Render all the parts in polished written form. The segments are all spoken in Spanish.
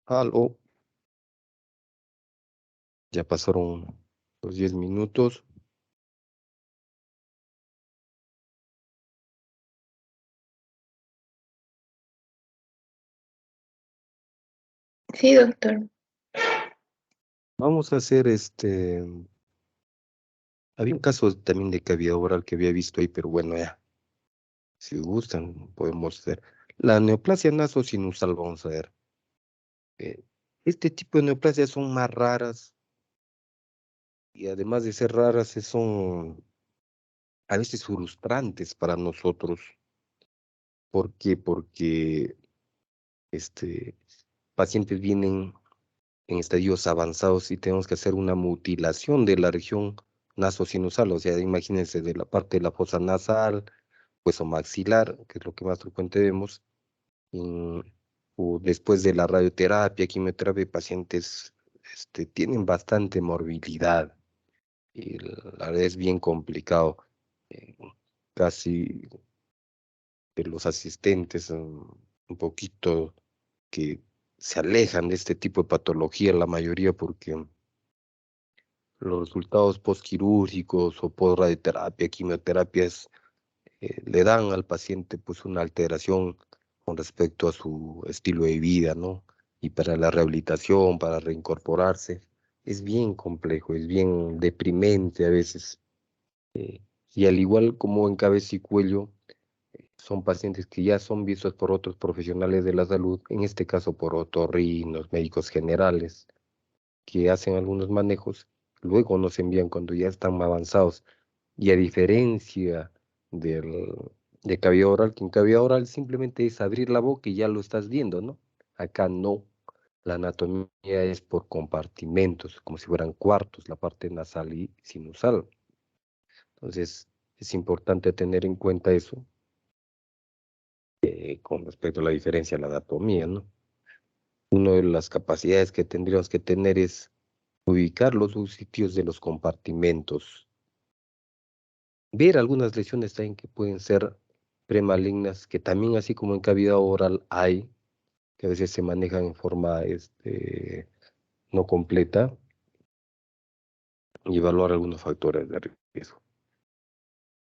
Aló, ya pasaron los 10 minutos. Sí, doctor. Vamos a hacer había un caso también de cavidad oral que había visto ahí, pero bueno, ya, si gustan, podemos hacer. La neoplasia nasosinusal, vamos a ver. Eh, este tipo de neoplasias son más raras y además de ser raras, son a veces frustrantes para nosotros. ¿Por qué? Porque este, pacientes vienen en estadios avanzados y tenemos que hacer una mutilación de la región nasosinusal, o sea, imagínense de la parte de la fosa nasal, hueso maxilar, que es lo que más frecuente vemos, mm, o después de la radioterapia, quimioterapia, pacientes tienen bastante morbilidad y la verdad es bien complicado. eh, Casi de los asistentes, un poquito que se alejan de este tipo de patología, la mayoría porque los resultados postquirúrgicos o post-radioterapia, quimioterapias, le dan al paciente pues una alteración con respecto a su estilo de vida, ¿no? Y para la rehabilitación, para reincorporarse, es bien complejo, es bien deprimente a veces. eh, y al igual como en cabeza y cuello, son pacientes que ya son vistos por otros profesionales de la salud, en este caso por otorrinos, médicos generales que hacen algunos manejos, luego nos envían cuando ya están avanzados. Y a diferencia del, de cavidad oral, que en cavidad oral simplemente es abrir la boca y ya lo estás viendo, ¿no? Acá no. La anatomía es por compartimentos, como si fueran cuartos, la parte nasal y sinusal. Entonces, es importante tener en cuenta eso con respecto a la diferencia de la anatomía, ¿no? Una de las capacidades que tendríamos que tener es ubicar los subsitios de los compartimentos, ver algunas lesiones también que pueden ser premalignas, que también así como en cavidad oral hay, que a veces se manejan en forma no completa, y evaluar algunos factores de riesgo.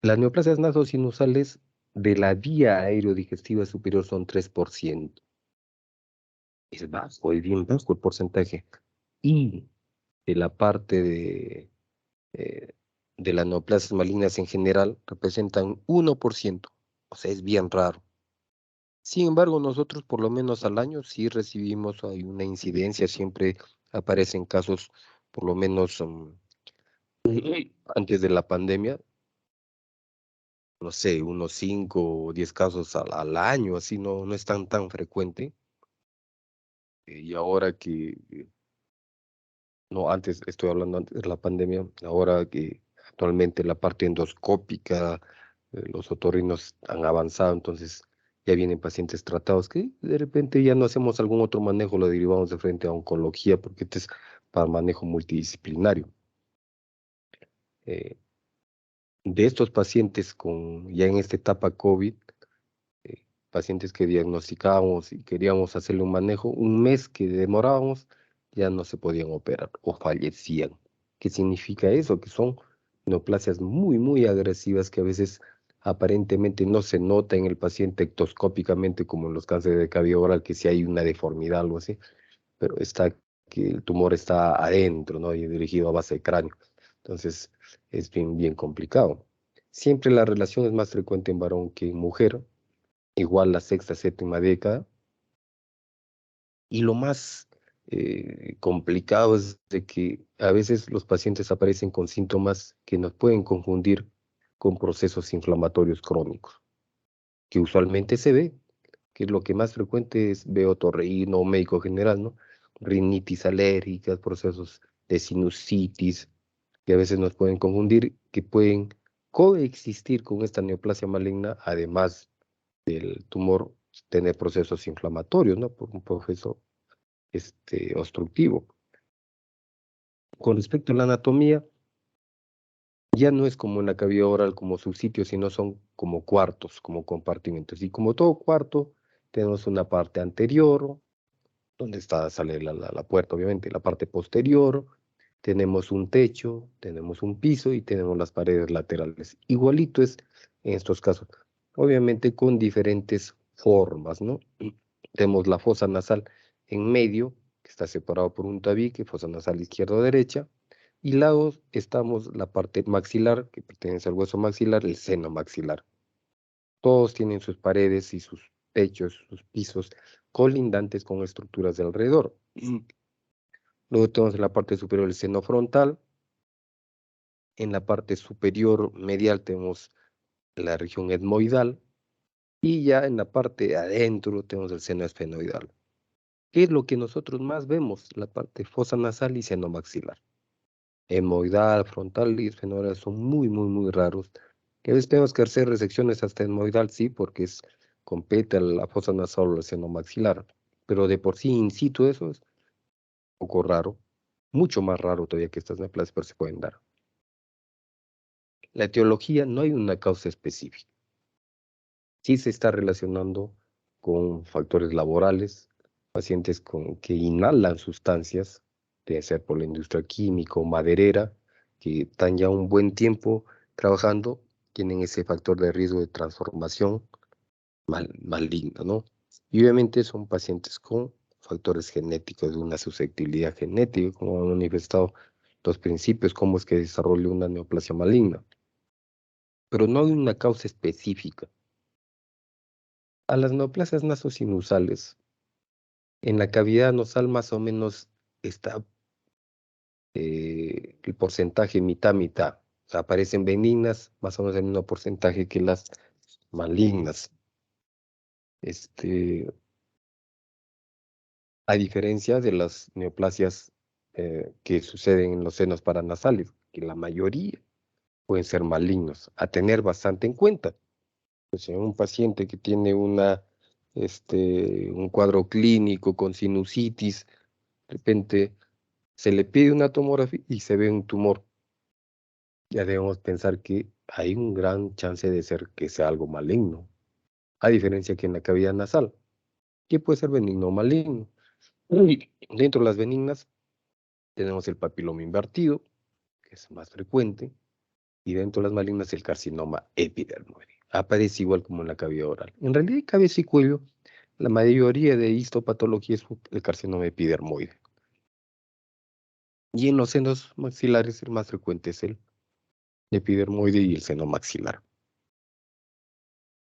Las neoplasias nasosinusales de la vía aerodigestiva superior son 3%. Es bajo, es bien bajo el porcentaje. Y de la parte eh, de las neoplasias malignas en general representan 1%. O sea, es bien raro. Sin embargo, nosotros por lo menos al año sí recibimos, hay una incidencia, siempre aparecen casos, por lo menos antes de la pandemia, no sé, unos 5 o 10 casos al año, así no es tan frecuente. Y ahora que, no, antes, estoy hablando antes de la pandemia, ahora que actualmente la parte endoscópica, los otorrinos han avanzado, entonces ya vienen pacientes tratados que de repente ya no hacemos algún otro manejo, lo derivamos de frente a oncología, porque este es para manejo multidisciplinario. Eh, de estos pacientes con ya en esta etapa COVID, pacientes que diagnosticábamos y queríamos hacerle un manejo, un mes que demorábamos, ya no se podían operar o fallecían. ¿Qué significa eso? Que son neoplasias muy agresivas que a veces aparentemente no se nota en el paciente ectoscópicamente como en los cánceres de cavidad oral, que si hay una deformidad o algo así, pero está que el tumor está adentro, ¿no? Y dirigido a base de cráneo. Entonces es bien complicado. Siempre la relación es más frecuente en varón que en mujer, igual la sexta, séptima década. Y lo más complicado es de que a veces los pacientes aparecen con síntomas que nos pueden confundir con procesos inflamatorios crónicos, que usualmente se ve, que es lo que más frecuente es veo otorrino o médico general, ¿no? Rinitis alérgicas, procesos de sinusitis, que a veces nos pueden confundir, que pueden coexistir con esta neoplasia maligna, además del tumor tener procesos inflamatorios, ¿no? Por un proceso obstructivo. Con respecto a la anatomía, ya no es como en la cavidad oral como subsitios, sino son como cuartos, como compartimentos. Y como todo cuarto, tenemos una parte anterior, donde sale la puerta, obviamente. La parte posterior, tenemos un techo, tenemos un piso y tenemos las paredes laterales. Igualito es en estos casos, obviamente con diferentes formas, ¿no? Tenemos la fosa nasal en medio, que está separado por un tabique, fosa nasal izquierda-derecha, y lados estamos la parte maxilar, que pertenece al hueso maxilar, el seno maxilar. Todos tienen sus paredes y sus techos, sus pisos colindantes con estructuras de alrededor. Luego tenemos en la parte superior el seno frontal. En la parte superior medial tenemos la región etmoidal. Y ya en la parte de adentro tenemos el seno esfenoidal. ¿Qué es lo que nosotros más vemos? La parte fosa nasal y seno maxilar. Etmoidal, frontal y esfenoidal son muy, muy, muy raros. A veces tenemos que hacer resecciones hasta etmoidal, sí, porque compete a la fosa nasal o el seno maxilar. Pero de por sí, in situ, eso es un poco raro. Mucho más raro todavía que estas neoplasias, pero se pueden dar. La etiología no hay una causa específica. Sí se está relacionando con factores laborales, pacientes que inhalan sustancias, debe ser por la industria química o maderera, que están ya un buen tiempo trabajando, tienen ese factor de riesgo de transformación maligna, ¿no? Y obviamente son pacientes con factores genéticos, de una susceptibilidad genética, como han manifestado los principios, cómo es que desarrolla una neoplasia maligna. Pero no hay una causa específica. A las neoplasias nasosinusales, en la cavidad nasal más o menos está el porcentaje mitad-mitad. O sea, aparecen benignas, más o menos el mismo porcentaje que las malignas. A diferencia de las neoplasias que suceden en los senos paranasales, que la mayoría pueden ser malignos, a tener bastante en cuenta. Pues en un paciente que tiene un cuadro clínico con sinusitis, de repente se le pide una tomografía y se ve un tumor. Ya debemos pensar que hay un gran chance de ser que sea algo maligno, a diferencia que en la cavidad nasal, que puede ser benigno o maligno. Y dentro de las benignas tenemos el papiloma invertido, que es más frecuente, y dentro de las malignas el carcinoma epidermoide. Aparece igual como en la cavidad oral. En realidad, en cabeza y cuello, la mayoría de histopatología es el carcinoma epidermoide. Y en los senos maxilares el más frecuente es el epidermoide y el seno maxilar.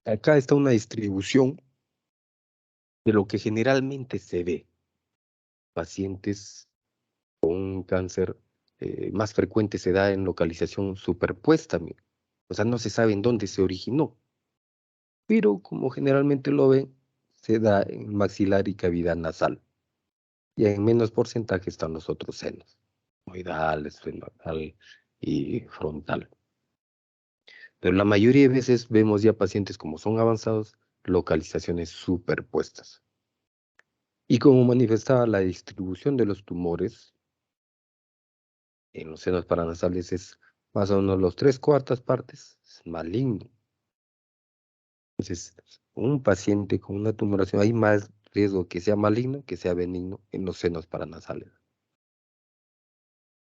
Acá está una distribución de lo que generalmente se ve. Pacientes con un cáncer más frecuente se da en localización superpuesta. O sea, no se sabe en dónde se originó. Pero como generalmente lo ven, se da en maxilar y cavidad nasal. Y en menos porcentaje están los otros senos, etmoidal, esfenoidal y frontal. Pero la mayoría de veces vemos ya pacientes, como son avanzados, localizaciones superpuestas. Y como manifestaba la distribución de los tumores en los senos paranasales es más o menos los 3/4 partes es maligno. Entonces, un paciente con una tumoración, hay más riesgo que sea maligno que sea benigno en los senos paranasales.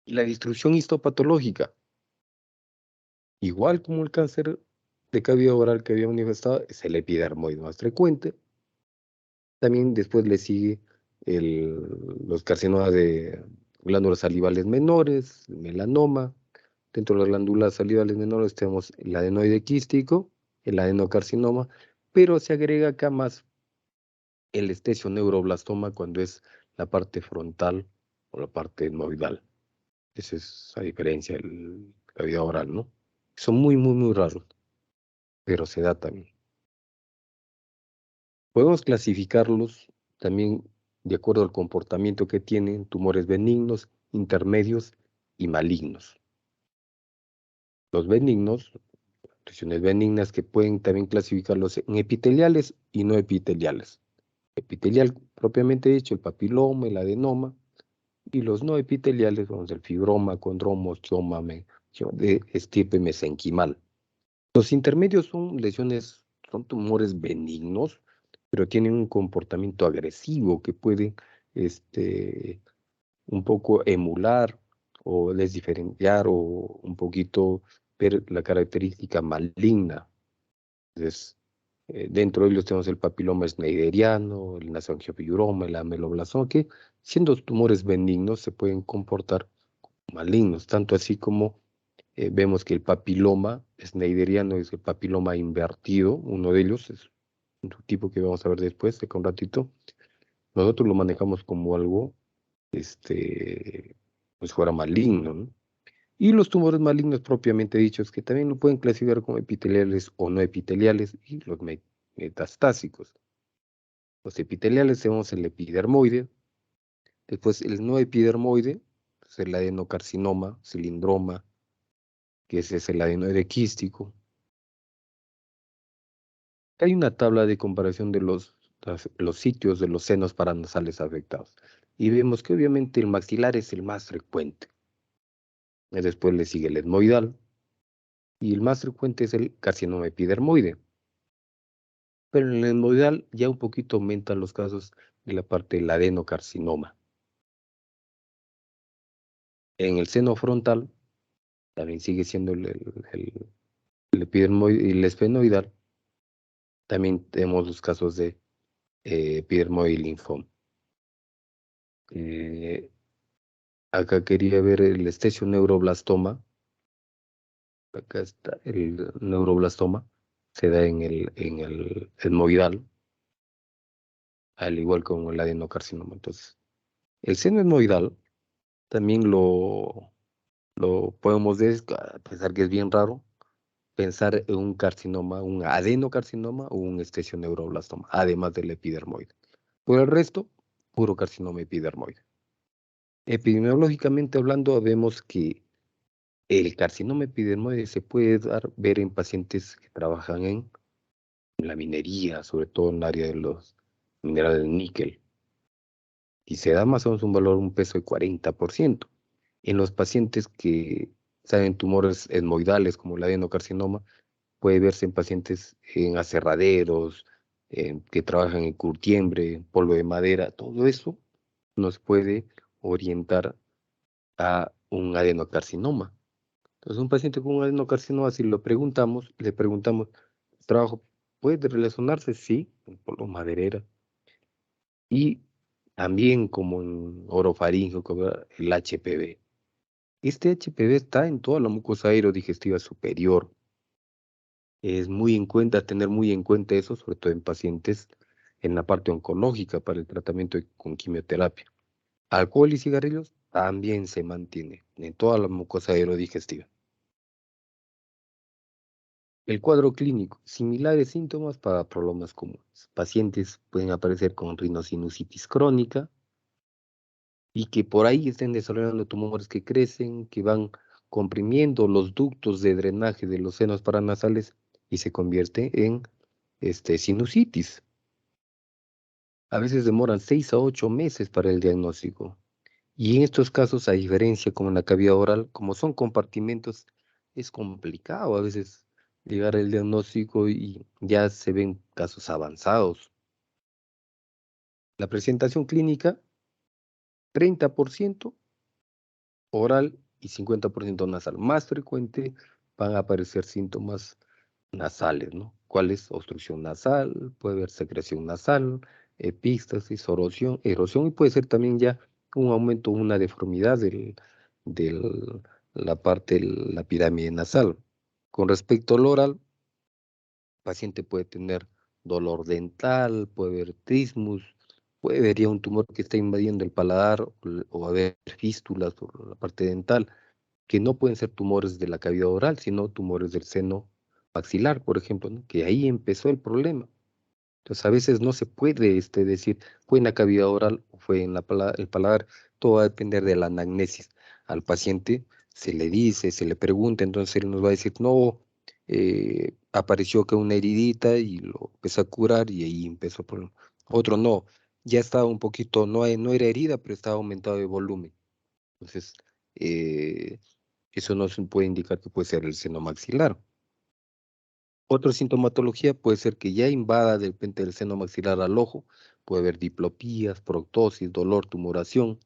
Y la distribución histopatológica, igual como el cáncer de cavidad oral que había manifestado, es el epidermoide más frecuente. También después le sigue los carcinomas de glándulas salivales menores, el melanoma. Dentro de las glándulas salivales menores tenemos el adenoide quístico, el adenocarcinoma, pero se agrega acá más el esthesioneuroblastoma cuando es la parte frontal o la parte etmoidal. Esa es la diferencia del cavidad oral, ¿no? Son muy, muy, muy raros, pero se da también. Podemos clasificarlos también de acuerdo al comportamiento que tienen, tumores benignos, intermedios y malignos. Los benignos, lesiones benignas que pueden también clasificarlos en epiteliales y no epiteliales. Epitelial propiamente dicho, el papiloma, el adenoma, y los no epiteliales, vamos, el fibroma, condroma, osteoma, de estirpe mesenquimal. Los intermedios son tumores benignos, pero tienen un comportamiento agresivo que pueden un poco emular o desdiferenciar o un poquito ver la característica maligna. Entonces, dentro de ellos tenemos el papiloma schneideriano, el nasongiopiroma, el ameloblastoma, que siendo tumores benignos se pueden comportar malignos, tanto así como vemos que el papiloma schneideriano es el papiloma invertido, uno de ellos es un tipo que vamos a ver después, de un ratito. Nosotros lo manejamos como algo, pues fuera maligno, ¿no? Y los tumores malignos propiamente dichos, que también lo pueden clasificar como epiteliales o no epiteliales, y los metastásicos. Los epiteliales tenemos el epidermoide, después el no epidermoide, pues el adenocarcinoma, cilindroma, que ese es el adenoide quístico. Hay una tabla de comparación de los sitios de los senos paranasales afectados. Y vemos que obviamente el maxilar es el más frecuente. Y después le sigue el etmoidal. Y el más frecuente es el carcinoma epidermoide. Pero en el etmoidal ya un poquito aumentan los casos de la parte del adenocarcinoma. En el seno frontal también sigue siendo el epidermoide y el esfenoidal. También tenemos los casos de epidermoide y linfoma. Acá quería ver el estesioneuroblastoma. Acá está el neuroblastoma. Se da en el etmoidal, al igual que con el adenocarcinoma. Entonces, el seno etmoidal también lo podemos ver, a pesar que es bien raro, pensar en un carcinoma, un adenocarcinoma o un estesioneuroblastoma, además del epidermoide. Por el resto, puro carcinoma epidermoide. Epidemiológicamente hablando, vemos que el carcinoma epidermoide se puede ver en pacientes que trabajan en la minería, sobre todo en el área de los minerales del níquel, y se da más o menos un valor, un peso de 40%. En los pacientes que salen tumores etmoidales como el adenocarcinoma, puede verse en pacientes en aserraderos, que trabajan en curtiembre, polvo de madera, todo eso nos puede orientar a un adenocarcinoma. Entonces, un paciente con un adenocarcinoma, si lo preguntamos, le preguntamos, ¿trabajo puede relacionarse? Sí, con polvo maderera. Y también como en orofaringeo, como el HPV. Este HPV está en toda la mucosa aerodigestiva superior. Es muy en cuenta, tener muy en cuenta eso, sobre todo en pacientes en la parte oncológica para el tratamiento con quimioterapia. Alcohol y cigarrillos también se mantiene en toda la mucosa aerodigestiva. El cuadro clínico, similares síntomas para problemas comunes. Pacientes pueden aparecer con rinosinusitis crónica y que por ahí estén desarrollando tumores que crecen, que van comprimiendo los ductos de drenaje de los senos paranasales y se convierte en sinusitis. A veces demoran 6 a 8 meses para el diagnóstico. Y en estos casos, a diferencia como en la cavidad oral, como son compartimentos, es complicado a veces llegar al diagnóstico y ya se ven casos avanzados. La presentación clínica, 30% oral y 50% nasal. Más frecuente van a aparecer síntomas nasales, ¿no? ¿Cuál es? Obstrucción nasal, puede haber secreción nasal, epístasis, erosión y puede ser también ya un aumento, una deformidad del la parte de la pirámide nasal. Con respecto al oral, el paciente puede tener dolor dental, puede haber trismus, puede haber ya un tumor que está invadiendo el paladar o haber fístulas por la parte dental, que no pueden ser tumores de la cavidad oral, sino tumores del seno maxilar, por ejemplo, ¿no? Que ahí empezó el problema. Entonces, a veces no se puede decir, fue en la cavidad oral o fue en el paladar, todo va a depender de la anamnesis. Al paciente se le dice, se le pregunta, entonces él nos va a decir, no, apareció que una heridita y lo empezó a curar y ahí empezó el problema. Otro no, ya estaba un poquito, no era herida, pero estaba aumentado de volumen. Entonces, eh, eso no se puede indicar que puede ser el seno maxilar. Otra sintomatología puede ser que ya invada de repente el seno maxilar al ojo, puede haber diplopías, proctosis, dolor, tumoración,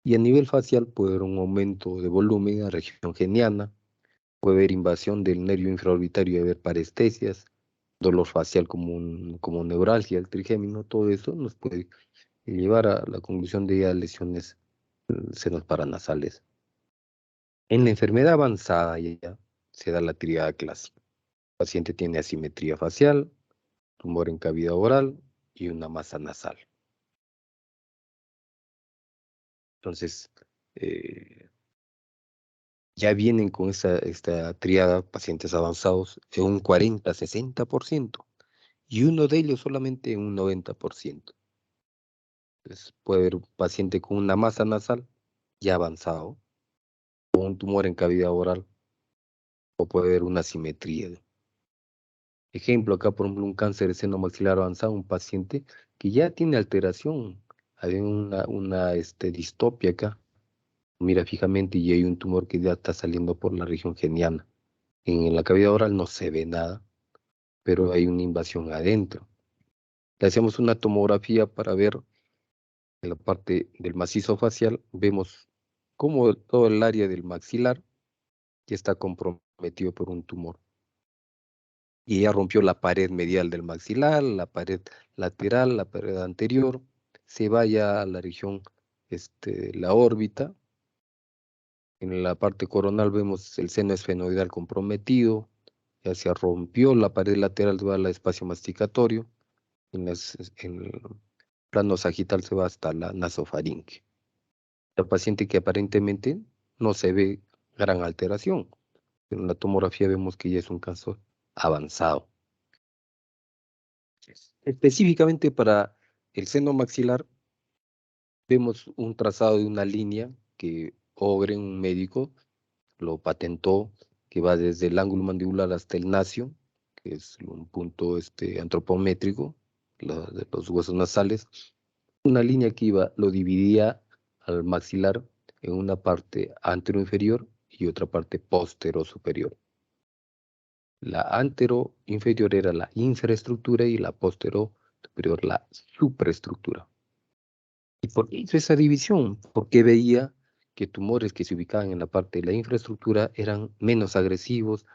y a nivel facial puede haber un aumento de volumen en la región geniana, puede haber invasión del nervio infraorbitario y haber parestesias, dolor facial como neuralgia, el trigémino, todo eso nos puede llevar a la conclusión de ya lesiones senos paranasales. En la enfermedad avanzada ya se da la tríada clásica. El paciente tiene asimetría facial, tumor en cavidad oral y una masa nasal. Entonces, ya vienen con esta tríada pacientes avanzados en un 40-60%. Y uno de ellos solamente en un 90%. Entonces, puede haber un paciente con una masa nasal ya avanzado, o un tumor en cavidad oral, o puede haber una asimetría. Ejemplo, acá por ejemplo un cáncer de seno maxilar avanzado, un paciente que ya tiene alteración, hay una distopia acá, mira fijamente y hay un tumor que ya está saliendo por la región geniana. En la cavidad oral no se ve nada, pero hay una invasión adentro. Le hacemos una tomografía para ver en la parte del macizo facial, vemos cómo todo el área del maxilar ya está comprometido por un tumor. Y ya rompió la pared medial del maxilar, la pared lateral, la pared anterior, se vaya a la región, la órbita. En la parte coronal vemos el seno esfenoidal comprometido, ya se rompió la pared lateral, va al espacio masticatorio, en el plano sagital se va hasta la nasofaringe. El paciente que aparentemente no se ve gran alteración. En la tomografía vemos que ya es un cáncer avanzado. Específicamente para el seno maxilar, vemos un trazado de una línea que Ogren, un médico, lo patentó, que va desde el ángulo mandibular hasta el nacio, que es un punto antropométrico, de los huesos nasales. Una línea que lo dividía al maxilar en una parte antero-inferior y otra parte postero-superior. La antero-inferior era la infraestructura y la postero-superior la supraestructura. ¿Y por qué hizo esa división? Porque veía que tumores que se ubicaban en la parte de la infraestructura eran menos agresivos,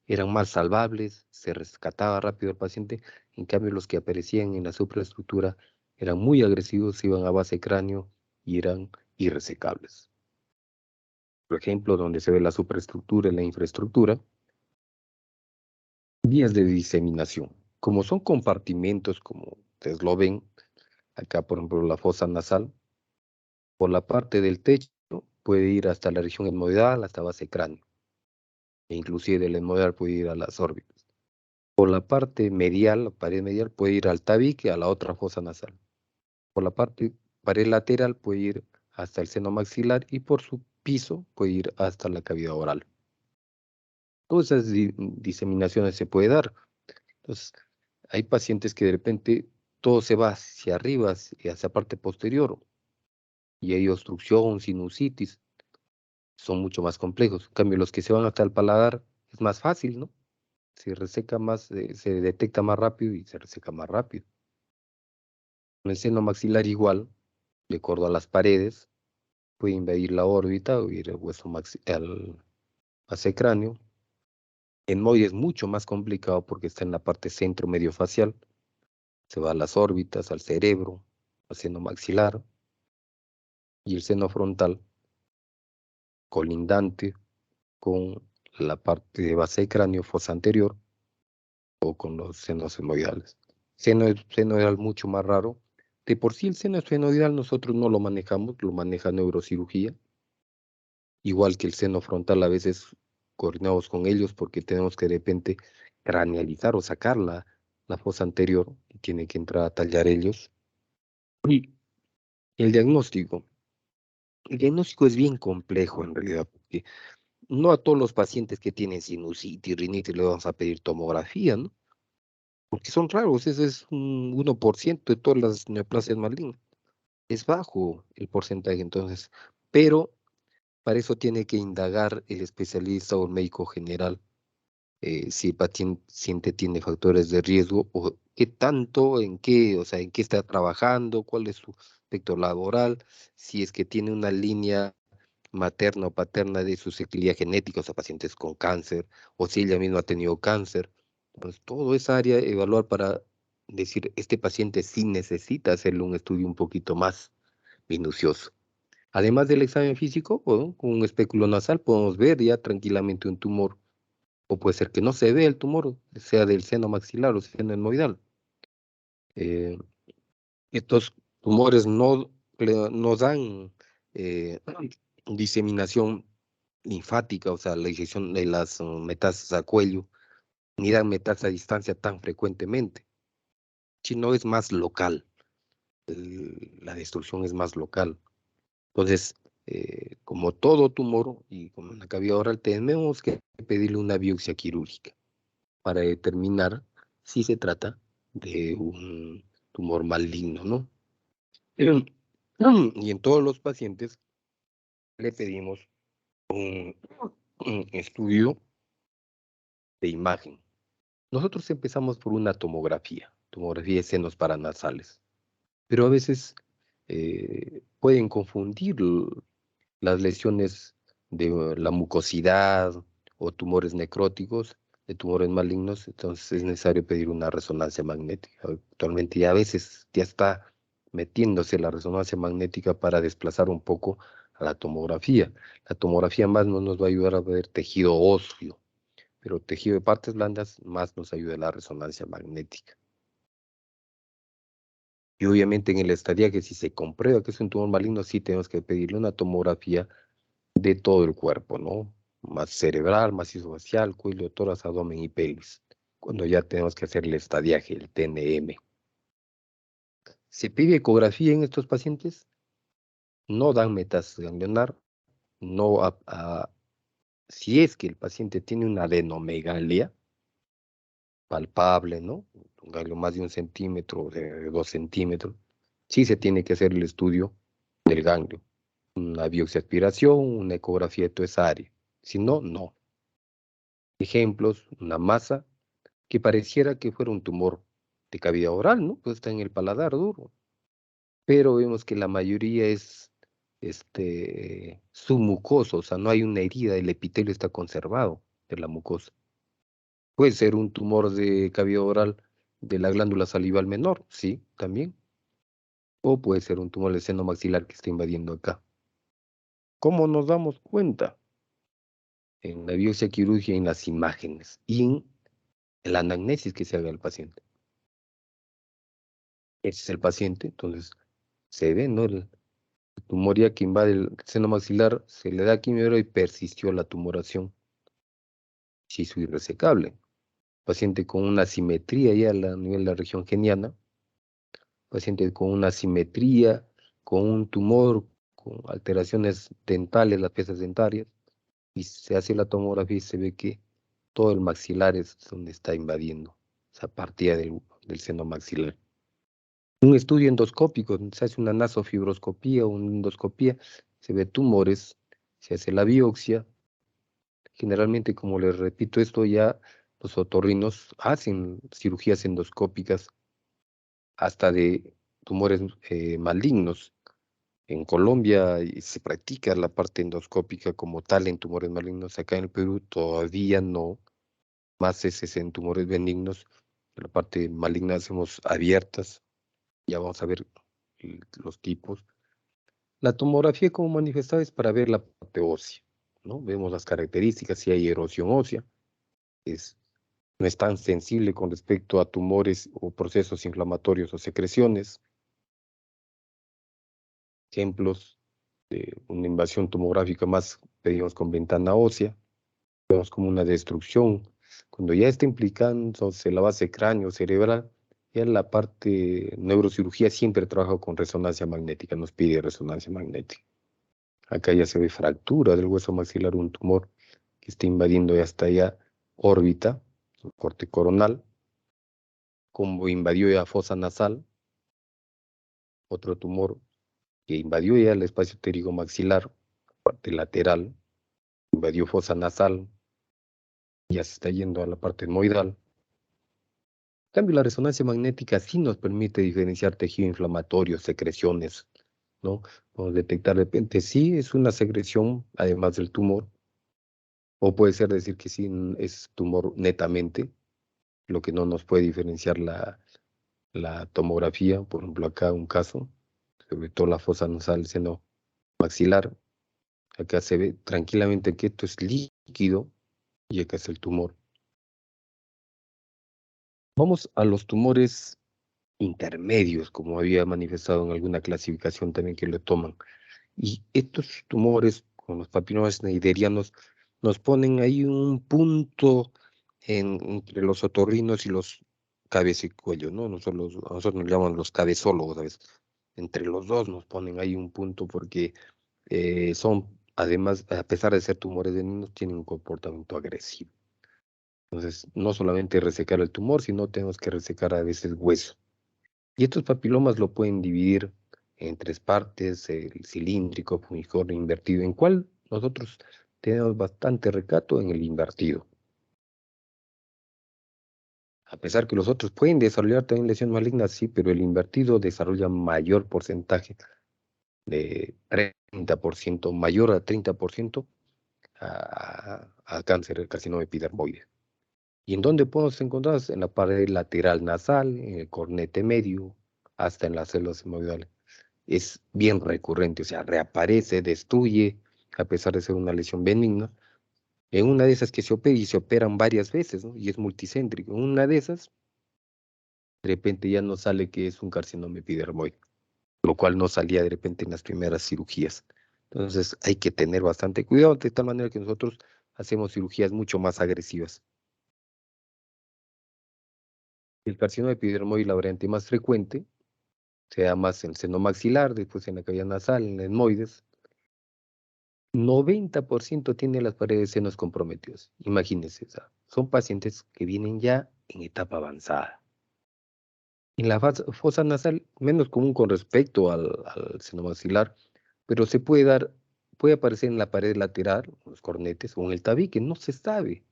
eran más salvables, se rescataba rápido al paciente, en cambio los que aparecían en la supraestructura eran muy agresivos, iban a base cráneo y eran irresecables. Por ejemplo, donde se ve la supraestructura y la infraestructura, vías de diseminación. Como son compartimentos, como ustedes lo ven, acá por ejemplo la fosa nasal, por la parte del techo puede ir hasta la región etmoidal, hasta base cráneo, e inclusive del etmoidal puede ir a las órbitas. Por la parte medial, la pared medial puede ir al tabique, a la otra fosa nasal. Por la pared lateral puede ir hasta el seno maxilar y por su piso puede ir hasta la cavidad oral. Todas esas diseminaciones se puede dar. Entonces, hay pacientes que de repente todo se va hacia arriba, hacia la parte posterior, y hay obstrucción, sinusitis, son mucho más complejos. En cambio, los que se van hasta el paladar es más fácil, ¿no? Se reseca más, se detecta más rápido y se reseca más rápido. En el seno maxilar igual, de acuerdo a las paredes, puede invadir la órbita o ir el hueso al base cráneo. En MOI es mucho más complicado porque está en la parte centro-medio facial. Se va a las órbitas, al cerebro, al seno maxilar y el seno frontal colindante con la parte de base de cráneo, fosa anterior o con los senos esfenoidales. Seno esfenoidal mucho más raro. De por sí el seno esfenoidal nosotros no lo manejamos, lo maneja neurocirugía. Igual que el seno frontal a veces coordinamos con ellos porque tenemos que de repente cranealizar o sacar la fosa anterior y tiene que entrar a tallar ellos. Y el diagnóstico. El diagnóstico es bien complejo en realidad porque no a todos los pacientes que tienen sinusitis, rinitis, le vamos a pedir tomografía, ¿no? Porque son raros, ese es un 1% de todas las neoplasias malignas. Es bajo el porcentaje, entonces, pero para eso tiene que indagar el especialista o el médico general si el paciente tiene factores de riesgo o qué tanto, en qué, o sea, en qué está trabajando, cuál es su aspecto laboral, si es que tiene una línea materna o paterna de susceptibilidad genética, o sea, pacientes con cáncer, o si ella misma ha tenido cáncer. Entonces, todo esa área evaluar para decir, este paciente sí necesita hacerle un estudio un poquito más minucioso. Además del examen físico, bueno, con un espéculo nasal podemos ver ya tranquilamente un tumor, o puede ser que no se vea el tumor, sea del seno maxilar o seno etmoidal. Eh, Estos tumores no dan eh, diseminación linfática, o sea, la inyección de las metástasis a cuello, ni dan metástasis a distancia tan frecuentemente, sino es más local, la destrucción es más local. Entonces, como todo tumor y como una cavidad oral, tenemos que pedirle una biopsia quirúrgica para determinar si se trata de un tumor maligno, ¿no? Y en todos los pacientes le pedimos un estudio de imagen. Nosotros empezamos por una tomografía de senos paranasales, pero a veces pueden confundir las lesiones de la mucosidad o tumores necróticos de tumores malignos, entonces es necesario pedir una resonancia magnética. Actualmente ya a veces ya está metiéndose la resonancia magnética para desplazar un poco a la tomografía. La tomografía más no nos va a ayudar a ver tejido óseo, pero tejido de partes blandas más nos ayuda la resonancia magnética. Y obviamente en el estadio que si se comprueba que es un tumor maligno, sí tenemos que pedirle una tomografía de todo el cuerpo, ¿no? Más cerebral, macizo facial, cuello, tórax, abdomen y pelvis. Cuando ya tenemos que hacer el estadiaje, el TNM. Se pide ecografía en estos pacientes, no dan metástasis ganglionar, no si es que el paciente tiene una adenomegalia palpable, ¿no? Un ganglio más de 1 centímetro, de 2 centímetros, sí se tiene que hacer el estudio del ganglio. Una biopsia aspiración, una ecografía de toda esa área. Si no, no. Ejemplos, una masa que pareciera que fuera un tumor de cavidad oral, ¿no? Pues está en el paladar duro. Pero vemos que la mayoría es submucoso, o sea, no hay una herida, el epitelio está conservado de la mucosa. Puede ser un tumor de cavidad oral de la glándula salival menor, sí, también. O puede ser un tumor del seno maxilar que está invadiendo acá. ¿Cómo nos damos cuenta? En la biopsia quirúrgica, en las imágenes y en la anamnesis que se haga al paciente. Ese es el paciente, entonces se ve, ¿no? El tumor ya que invade el seno maxilar, se le da quimio y persistió la tumoración, se hizo irresecable. Paciente con una simetría ya a nivel de la región geniana, paciente con una simetría, con un tumor, con alteraciones dentales, las piezas dentarias, y se hace la tomografía y se ve que todo el maxilar es donde está invadiendo, esa partida del seno maxilar. Un estudio endoscópico, se hace una nasofibroscopía o una endoscopía, se ve tumores, se hace la biopsia. Generalmente, como les repito, esto ya los otorrinos hacen cirugías endoscópicas hasta de tumores malignos. En Colombia se practica la parte endoscópica como tal en tumores malignos. Acá en el Perú todavía no, más es en tumores benignos. La parte maligna hacemos abiertas. Ya vamos a ver los tipos. La tomografía como manifestada es para ver la parte ósea, ¿no? Vemos las características, si hay erosión ósea, es, no es tan sensible con respecto a tumores o procesos inflamatorios o secreciones. Ejemplos de una invasión tomográfica más, pedimos con ventana ósea, vemos como una destrucción. Cuando ya está implicándose la base cráneo cerebral, ya la parte neurocirugía siempre trabaja con resonancia magnética, nos pide resonancia magnética. Acá ya se ve fractura del hueso maxilar, un tumor que está invadiendo ya hasta allá órbita, el corte coronal, como invadió ya fosa nasal, otro tumor que invadió ya el espacio pterigo maxilar, parte lateral, invadió fosa nasal, ya se está yendo a la parte etmoidal. En cambio, la resonancia magnética sí nos permite diferenciar tejido inflamatorio, secreciones, ¿no? Podemos detectar de repente sí es una secreción, además del tumor, o puede ser decir que sí es tumor netamente, lo que no nos puede diferenciar la tomografía. Por ejemplo, acá un caso, sobre todo la fosa nasal, seno maxilar. Acá se ve tranquilamente que esto es líquido y acá es el tumor. Vamos a los tumores intermedios, como había manifestado en alguna clasificación también que lo toman. Y estos tumores con los papilomas schneiderianos nos ponen ahí un punto entre los otorrinos y los cabeza y cuello, ¿no? Nosotros nos llaman los cabezólogos, ¿sabes? Entre los dos nos ponen ahí un punto porque son, además, a pesar de ser tumores benignos, tienen un comportamiento agresivo. Entonces, no solamente resecar el tumor, sino tenemos que resecar a veces hueso. Y estos papilomas lo pueden dividir en tres partes: el cilíndrico, fungiforme, invertido, en cual nosotros tenemos bastante recato en el invertido. A pesar que los otros pueden desarrollar también lesiones malignas, sí, pero el invertido desarrolla mayor porcentaje de 30%, mayor a 30% a cáncer, el carcinoma epidermoide. ¿Y en dónde podemos encontrar? En la pared lateral nasal, en el cornete medio, hasta en las células hematoidales. Es bien recurrente, o sea, reaparece, destruye, a pesar de ser una lesión benigna. En una de esas que se opera, y se operan varias veces, ¿no? Y es multicéntrico. En una de esas, de repente ya no sale que es un carcinoma epidermoide, lo cual no salía de repente en las primeras cirugías. Entonces hay que tener bastante cuidado, de tal manera que nosotros hacemos cirugías mucho más agresivas. El carcinoma epidermoide, la variante más frecuente, se da más en el seno maxilar, después en la cavidad nasal, en el etmoides. 90% tiene las paredes senos comprometidas. Imagínense, son pacientes que vienen ya en etapa avanzada. En la fosa nasal, menos común con respecto al seno maxilar, pero se puede dar, puede aparecer en la pared lateral, en los cornetes o en el tabique, no se sabe,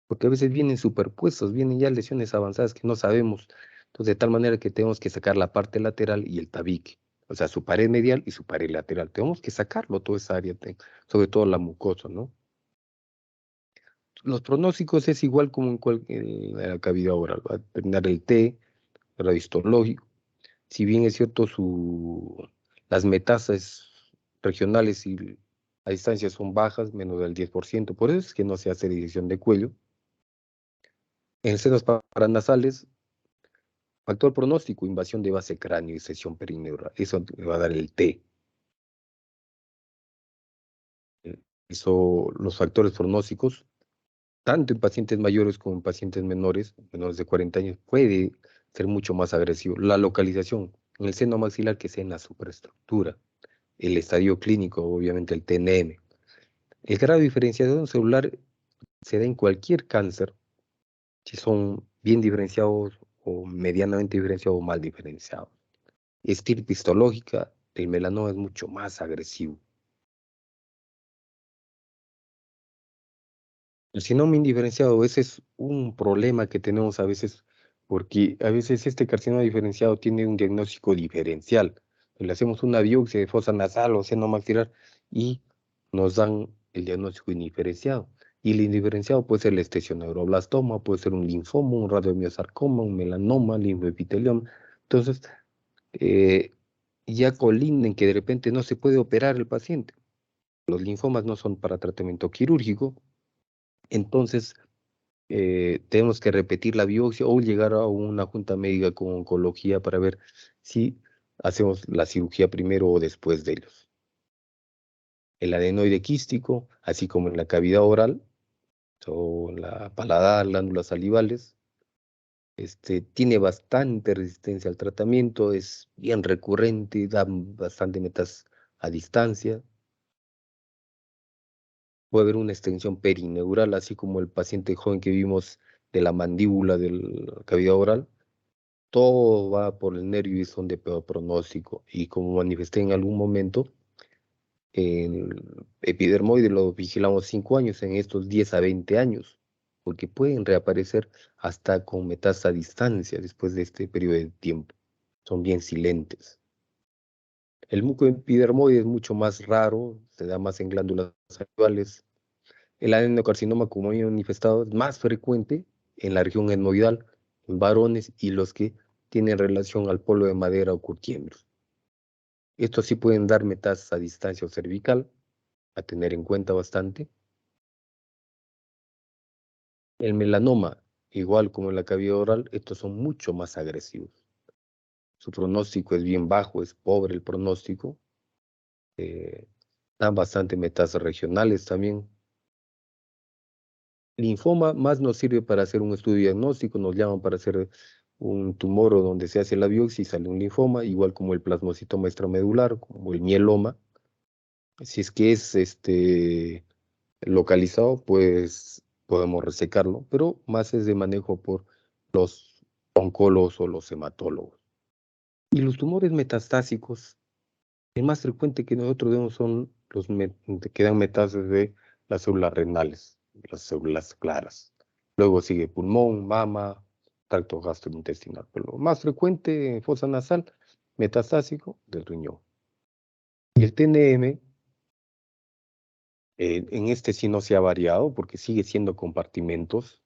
porque a veces vienen superpuestos, vienen ya lesiones avanzadas que no sabemos. Entonces, de tal manera que tenemos que sacar la parte lateral y el tabique, o sea, su pared medial y su pared lateral. Tenemos que sacarlo, toda esa área, sobre todo la mucosa, ¿no? Los pronósticos es igual como en la cavidad oral. Va a terminar el T radiológico. Si bien es cierto, las metástasis regionales y a distancia son bajas, menos del 10%, por eso es que no se hace disección de cuello. En senos paranasales, factor pronóstico, invasión de base cráneo y sección perineural. Eso le va a dar el T. Eso, los factores pronósticos, tanto en pacientes mayores como en pacientes menores, menores de 40 años, puede ser mucho más agresivo. La localización en el seno maxilar, que sea en la superestructura. El estadio clínico, obviamente el TNM. El grado de diferenciación celular se da en cualquier cáncer, si son bien diferenciados o medianamente diferenciados o mal diferenciados. Estirpe histológica, el melanoma es mucho más agresivo. El carcinoma indiferenciado, ese es un problema que tenemos a veces, porque a veces este carcinoma diferenciado tiene un diagnóstico diferencial. Le hacemos una biopsia de fosa nasal o seno maxilar y nos dan el diagnóstico indiferenciado. Y el indiferenciado puede ser el esthesioneuroblastoma, puede ser un linfoma, un radiomiosarcoma, un melanoma, linfoepitelioma. Entonces, eh, ya colinden que de repente no se puede operar el paciente. Los linfomas no son para tratamiento quirúrgico, entonces tenemos que repetir la biopsia o llegar a una junta médica con oncología para ver si hacemos la cirugía primero o después de ellos. El adenoide quístico, así como en la cavidad oral o en la paladar, glándulas salivales, tiene bastante resistencia al tratamiento, es bien recurrente, da bastante metas a distancia. Puede haber una extensión perineural, así como el paciente joven que vimos de la mandíbula de la cavidad oral. Todo va por el nervio y son de peor pronóstico. Y como manifesté en algún momento, el epidermoide lo vigilamos 5 años, en estos 10 a 20 años. porque pueden reaparecer hasta con metástasis a distancia después de este periodo de tiempo. Son bien silentes. El mucoepidermoide es mucho más raro, se da más en glándulas sexuales. El adenocarcinoma, como he manifestado, es más frecuente en la región etmoidal, en varones y los que tienen relación al polo de madera o curtiembros. Estos sí pueden dar metástasis a distancia o cervical, a tener en cuenta bastante. El melanoma, igual como en la cavidad oral, estos son mucho más agresivos. Su pronóstico es bien bajo, es pobre el pronóstico. Dan bastante metástasis regionales también. Linfoma más nos sirve para hacer un estudio diagnóstico, nos llaman para hacer un tumor o donde se hace la biopsia y sale un linfoma, igual como el plasmocitoma extramedular, como el mieloma. Si es que es localizado, pues podemos resecarlo, pero más es de manejo por los oncólogos o los hematólogos. Y los tumores metastásicos, el más frecuente que nosotros vemos son los que dan metástasis de las células renales, las células claras. Luego sigue pulmón, mama, tracto gastrointestinal. Pero lo más frecuente en fosa nasal, metastásico del riñón. Y el TNM, en este sí no se ha variado porque sigue siendo compartimentos.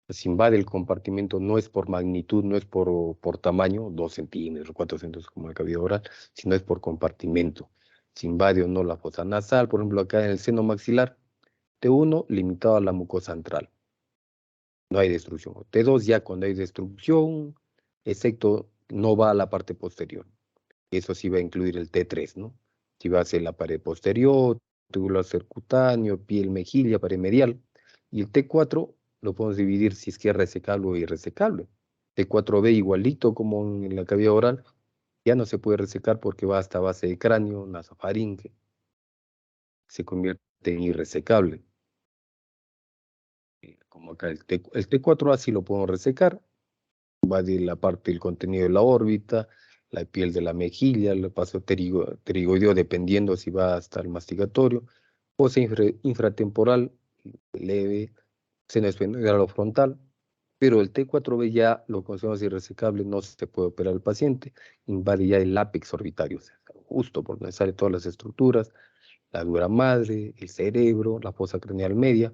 Se invade el compartimento, no es por magnitud, no es por tamaño, 2 centímetros, 4 centímetros como el cavidad oral, sino es por compartimento. Se invade o no la fosa nasal, por ejemplo, acá en el seno maxilar, T1 limitado a la mucosa antral, no hay destrucción. T2 ya cuando hay destrucción, excepto no va a la parte posterior. Eso sí va a incluir el T3, ¿no? Si va a ser la pared posterior, tubular subcutáneo, piel, mejilla, pared medial. Y el T4 lo podemos dividir si es que es resecable o irresecable. T4B igualito como en la cavidad oral, ya no se puede resecar porque va hasta base de cráneo, nasofaringe. Se convierte en irresecable. Como acá el T4A sí lo podemos resecar, va de la parte del contenido de la órbita, la piel de la mejilla, el paso pterigoideo, dependiendo si va hasta el masticatorio, o sea, infratemporal, leve, seno esfenoidal o frontal, pero el T4B ya lo consideramos irresecable, no se puede operar al paciente, invade ya el ápex orbitario, o sea, justo por donde salen todas las estructuras, la dura madre, el cerebro, la fosa craneal media,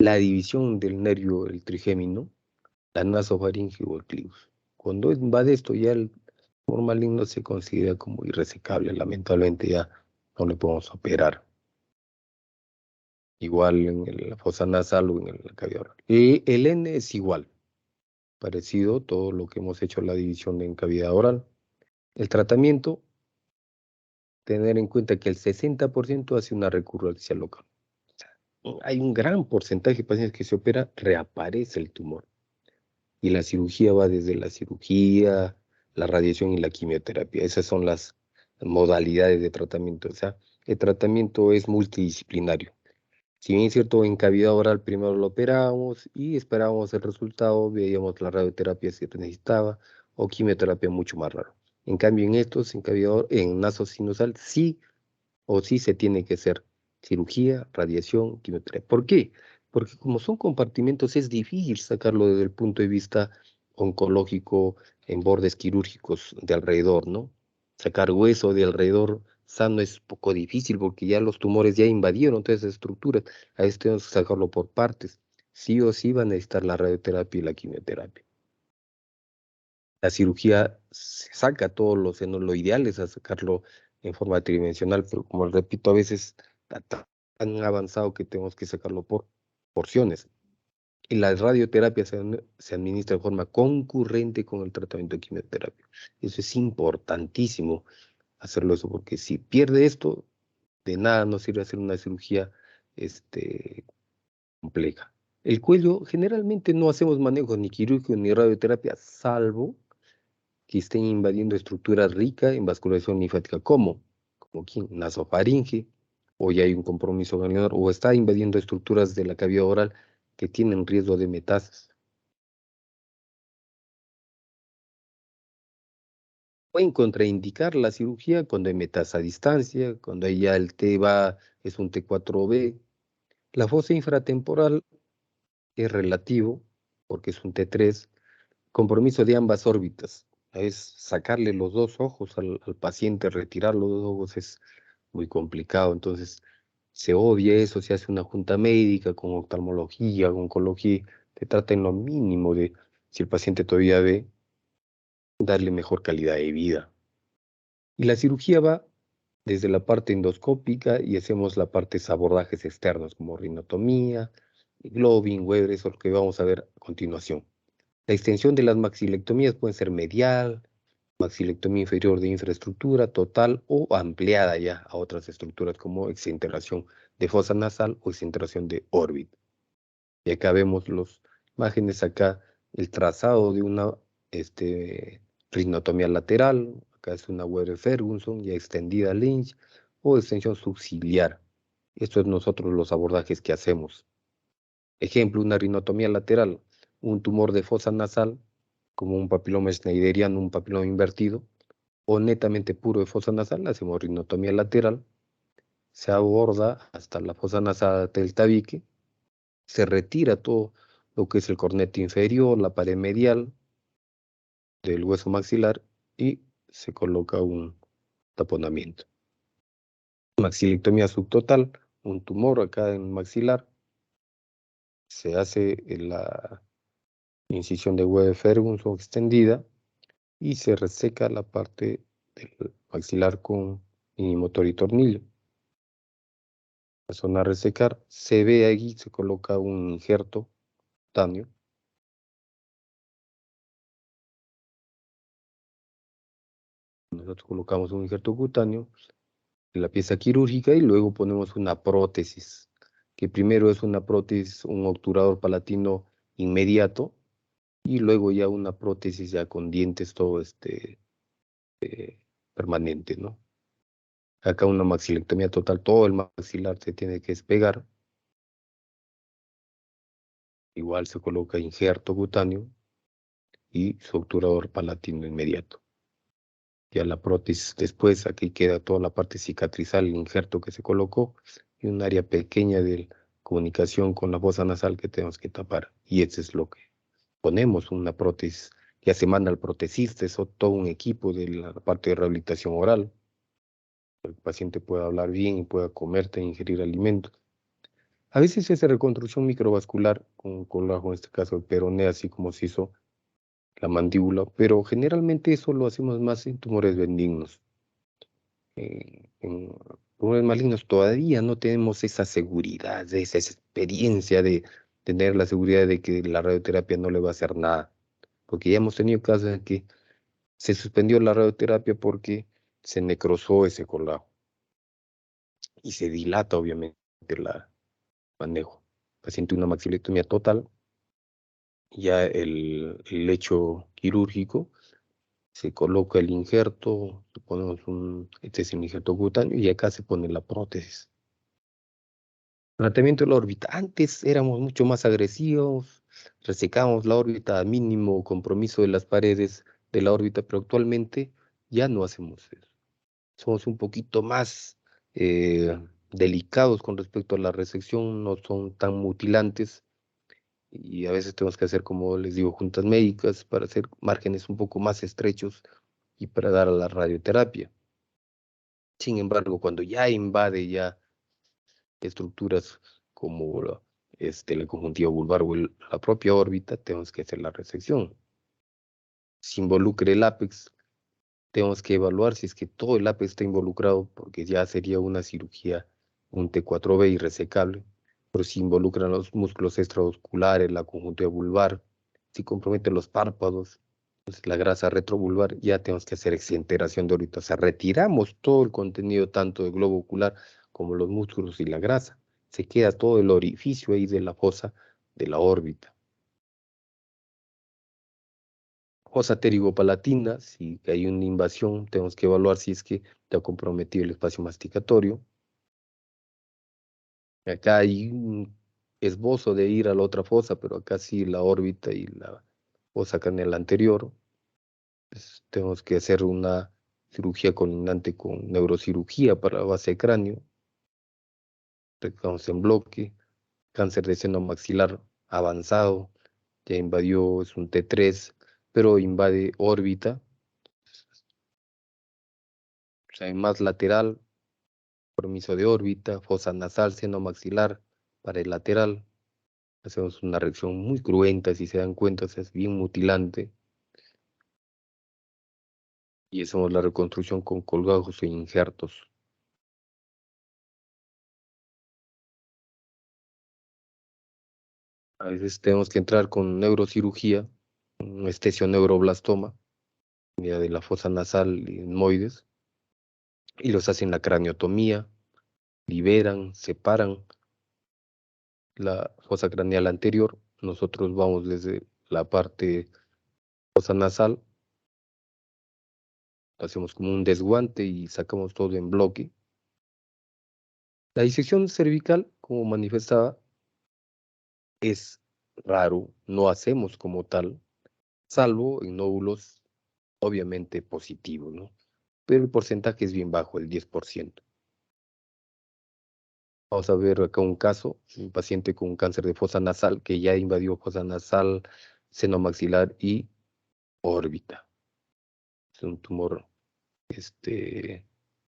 la división del nervio, el trigémino, la nasofaringe o el clivus. Cuando invade esto, ya el tumor maligno se considera como irresecable. Lamentablemente ya no le podemos operar. Igual en la fosa nasal o en la cavidad oral. Y el N es igual, parecido todo lo que hemos hecho la división en cavidad oral. El tratamiento, tener en cuenta que el 60% hace una recurrencia local. Hay un gran porcentaje de pacientes que se opera, reaparece el tumor. Y la cirugía va desde la cirugía, la radiación y la quimioterapia. Esas son las modalidades de tratamiento. O sea, el tratamiento es multidisciplinario. Si bien es cierto, en cavidad oral primero lo operábamos y esperábamos el resultado, veíamos la radioterapia si se necesitaba o quimioterapia mucho más raro. En cambio, en estos, en nasosinusal, sí o sí se tiene que hacer cirugía, radiación, quimioterapia. ¿Por qué? Porque como son compartimentos es difícil sacarlo desde el punto de vista oncológico en bordes quirúrgicos de alrededor, ¿no? Sacar hueso de alrededor sano es poco difícil porque ya los tumores ya invadieron todas esas estructuras. A esto tenemos que sacarlo por partes. Sí o sí va a necesitar la radioterapia y la quimioterapia. La cirugía se saca todos los senos, lo ideal es a sacarlo en forma tridimensional, pero como repito, a veces está tan avanzado que tenemos que sacarlo por porciones. Y la radioterapia se administra de forma concurrente con el tratamiento de quimioterapia. Eso es importantísimo hacerlo eso, porque si pierde esto, de nada nos sirve hacer una cirugía compleja. El cuello, generalmente no hacemos manejo ni quirúrgico ni radioterapia, salvo que estén invadiendo estructuras ricas en vascularización linfática, como aquí, nasofaringe, o ya hay un compromiso ganglionar, o está invadiendo estructuras de la cavidad oral que tienen riesgo de metástasis. Pueden contraindicar la cirugía cuando hay metástasis a distancia, cuando hay ya el T va, es un T4B. La fosa infratemporal es relativo, porque es un T3, compromiso de ambas órbitas. Es sacarle los dos ojos al paciente, retirar los dos ojos es muy complicado. Entonces, se odia eso, se hace una junta médica con oftalmología, con oncología, se trata en lo mínimo de, si el paciente todavía ve, darle mejor calidad de vida. Y la cirugía va desde la parte endoscópica y hacemos la parte de abordajes externos como rinotomía, globin, Weber, eso es lo que vamos a ver a continuación. La extensión de las maxilectomías puede ser medial, maxilectomía inferior de infraestructura total o ampliada ya a otras estructuras como exenteración de fosa nasal o exenteración de órbita. Y acá vemos los imágenes, acá el trazado de una rinotomía lateral, acá es una Weber-Ferguson ya extendida Lynch o extensión subciliar. Esto es nosotros los abordajes que hacemos. Ejemplo, una rinotomía lateral, un tumor de fosa nasal, como un papiloma schneideriano, un papiloma invertido, o netamente puro de fosa nasal, hacemos rinotomía lateral, se aborda hasta la fosa nasal del tabique, se retira todo lo que es el cornete inferior, la pared medial del hueso maxilar y se coloca un taponamiento. Maxilectomía subtotal, un tumor acá en maxilar, se hace la incisión de Weber-Ferguson extendida y se reseca la parte del maxilar con minimotor y tornillo. La zona a resecar, se ve ahí, se coloca un injerto cutáneo. Nosotros colocamos un injerto cutáneo en la pieza quirúrgica y luego ponemos una prótesis, que primero es una prótesis, un obturador palatino inmediato y luego ya una prótesis ya con dientes todo permanente, ¿no? Acá una maxilectomía total, todo el maxilar se tiene que despegar. Igual se coloca injerto cutáneo y su obturador palatino inmediato. Ya la prótesis después, aquí queda toda la parte cicatrizal, el injerto que se colocó y un área pequeña de comunicación con la fosa nasal que tenemos que tapar. Y eso es lo que ponemos, una prótesis. Ya se manda al protesista, es todo un equipo de la parte de rehabilitación oral. El paciente pueda hablar bien y pueda comer, ingerir alimentos. A veces se hace reconstrucción microvascular con colágeno, en este caso el peroné, así como se hizo la mandíbula, pero generalmente eso lo hacemos más en tumores benignos. En tumores malignos todavía no tenemos esa seguridad, esa experiencia de tener la seguridad de que la radioterapia no le va a hacer nada, porque ya hemos tenido casos en que se suspendió la radioterapia porque se necrosó ese colágeno y se dilata obviamente el manejo. Paciente una maxilectomía total, ya el lecho quirúrgico se coloca el injerto, ponemos este es el injerto cutáneo y acá se pone la prótesis. Tratamiento de la órbita. Antes éramos mucho más agresivos, resecábamos la órbita a mínimo compromiso de las paredes de la órbita, pero actualmente ya no hacemos eso. Somos un poquito más delicados con respecto a la resección, no son tan mutilantes y a veces tenemos que hacer, como les digo, juntas médicas para hacer márgenes un poco más estrechos y para dar a la radioterapia. Sin embargo, cuando ya invade ya estructuras como la conjuntiva vulvar o la propia órbita, tenemos que hacer la resección. Si involucra el ápex, tenemos que evaluar si es que todo el ápex está involucrado, porque ya sería una cirugía, un T4B irresecable. Pero si involucran los músculos extraosculares, la conjuntiva vulvar, si compromete los párpados, pues la grasa retrovulvar, ya tenemos que hacer exenteración de órbita. O sea, retiramos todo el contenido, tanto del globo ocular como los músculos y la grasa. Se queda todo el orificio ahí de la fosa de la órbita. Fosa pterigopalatina, si hay una invasión, tenemos que evaluar si es que está comprometido el espacio masticatorio. Acá hay un esbozo de ir a la otra fosa, pero acá sí la órbita y la fosa canal anterior. Pues, tenemos que hacer una cirugía colindante con neurocirugía para la base de cráneo. Rectamos en bloque, cáncer de seno maxilar avanzado, ya invadió, es un T3, pero invade órbita, o sea, más lateral, permiso de órbita, fosa nasal, seno maxilar, para el lateral. Hacemos una reacción muy cruenta, si se dan cuenta, o sea, es bien mutilante. Y hacemos la reconstrucción con colgajos e injertos. A veces tenemos que entrar con neurocirugía, un estesioneuroblastoma, ya de la fosa nasal y etmoides, y los hacen la craniotomía, liberan, separan la fosa craneal anterior. Nosotros vamos desde la parte fosa nasal, hacemos como un desguante y sacamos todo en bloque. La disección cervical, como manifestaba, es raro, no hacemos como tal, salvo en nódulos obviamente positivos, ¿no? Pero el porcentaje es bien bajo, el 10%. Vamos a ver acá un caso, un paciente con cáncer de fosa nasal que ya invadió fosa nasal, seno maxilar y órbita. Es un tumor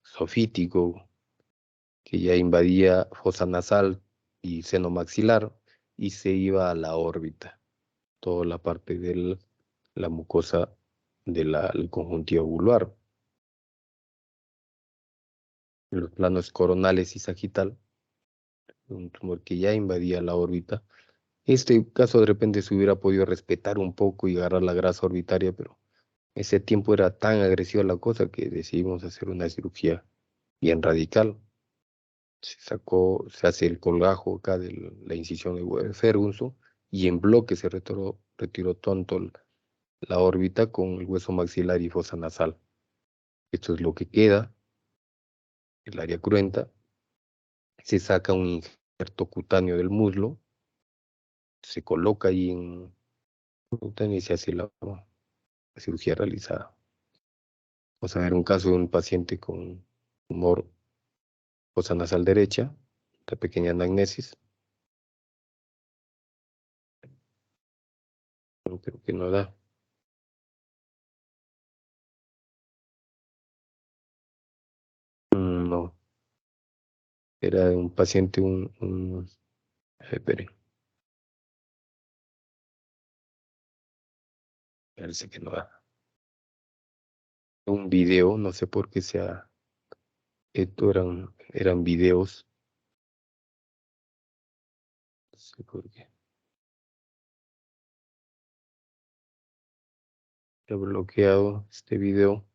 sofítico que ya invadía fosa nasal y seno maxilar y se iba a la órbita, toda la parte de la mucosa del conjuntivo vulvar. En los planos coronales y sagital, un tumor que ya invadía la órbita. Este caso de repente se hubiera podido respetar un poco y agarrar la grasa orbitaria, pero ese tiempo era tan agresiva la cosa que decidimos hacer una cirugía bien radical. Se hace el colgajo acá de la incisión de Weber Ferguson y en bloque se retiró tanto la órbita con el hueso maxilar y fosa nasal. Esto es lo que queda, el área cruenta. Se saca un injerto cutáneo del muslo, se coloca ahí en cutáneo y se hace la cirugía realizada. Vamos a ver un caso de un paciente con tumor fosa nasal derecha, esta pequeña anamnesis. Creo que no da. No, era de un paciente, espere, parece que no da. Un video, no sé por qué esto eran videos, no sé por qué. He bloqueado este video.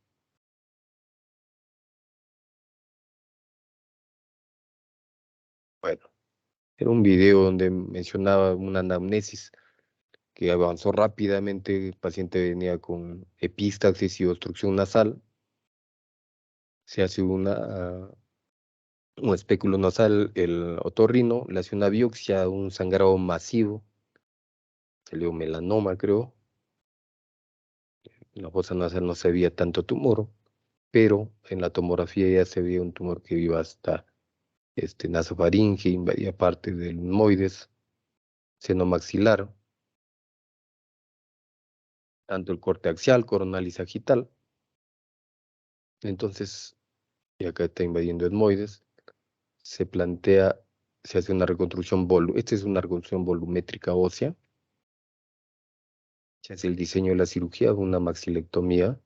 Bueno, era un video donde mencionaba una anamnesis que avanzó rápidamente. El paciente venía con epístaxis y obstrucción nasal. Se hace un espéculo nasal, el otorrino, le hace una biopsia, un sangrado masivo, salió melanoma, creo. En la fosa nasal no se veía tanto tumor, pero en la tomografía ya se veía un tumor que iba hasta nasofaringe, invadía parte del moides, seno maxilar, tanto el corte axial, coronal y sagital. Entonces, y acá está invadiendo etmoides, se plantea, se hace una reconstrucción esta es una reconstrucción volumétrica ósea, se hace el diseño de la cirugía, una maxilectomía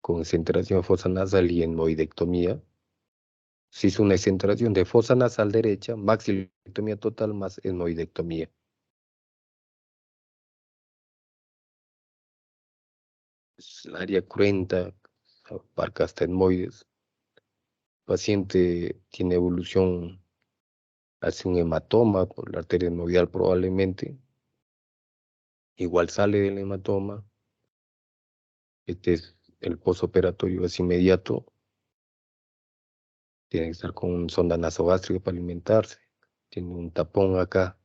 con centración de fosa nasal y etmoidectomía. Se hizo una centración de fosa nasal derecha, maxilectomía total más etmoidectomía. Es el área cruenta, abarca hasta etmoides. El paciente tiene evolución hacia un hematoma por la arteria etmoidal probablemente. Igual sale del hematoma. Este es el posoperatorio, es inmediato. Tiene que estar con un sonda nasogástrica para alimentarse. Tiene un tapón acá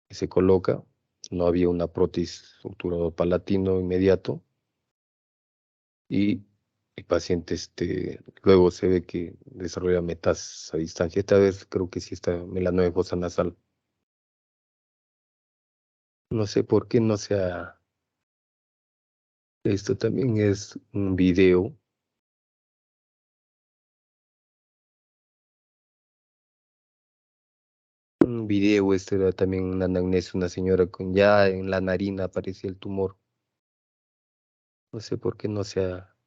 que se coloca. No había una prótesis obturador palatino inmediato. Y el paciente luego se ve que desarrolla metástasis a distancia. Esta vez creo que sí está melanoma de fosa nasal. No sé por qué no se ha... Esto también es un video. Un video, este era también una anamnesis, una señora con ya en la narina aparecía el tumor. No sé por qué no se ha...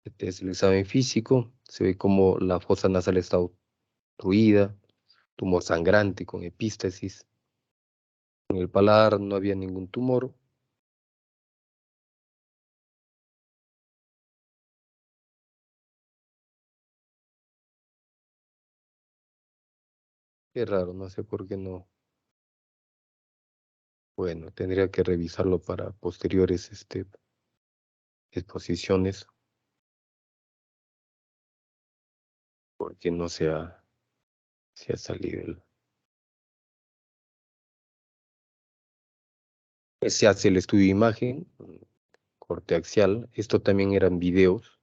Este es el examen físico. Se ve como la fosa nasal está obstruida, tumor sangrante con epístasis. En el paladar no había ningún tumor. Qué raro, no sé por qué no. Bueno, tendría que revisarlo para posteriores exposiciones, porque no se ha salido se hace el estudio de imagen, corte axial. Esto también eran videos,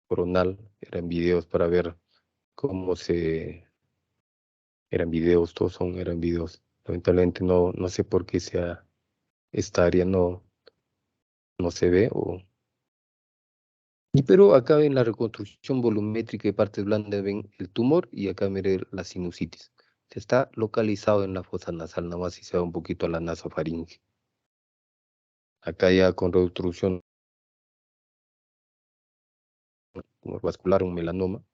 coronal, eran videos para ver cómo se... Eran videos, eran videos. Lamentablemente no sé por qué esta área no se ve. Pero acá en la reconstrucción volumétrica de partes blandas ven el tumor y acá mire la sinusitis. Está localizado en la fosa nasal, nada más si se va un poquito a la nasofaringe. Acá ya con reconstrucción tumor vascular, un melanoma.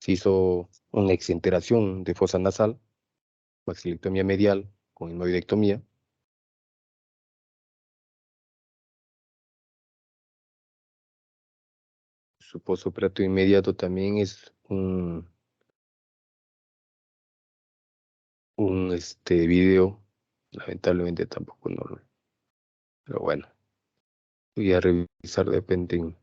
Se hizo una exenteración de fosa nasal, maxilectomía medial con hemoroidectomía. Su postoperatorio inmediato también es un video. Lamentablemente tampoco no lo... Pero bueno, voy a revisar de repente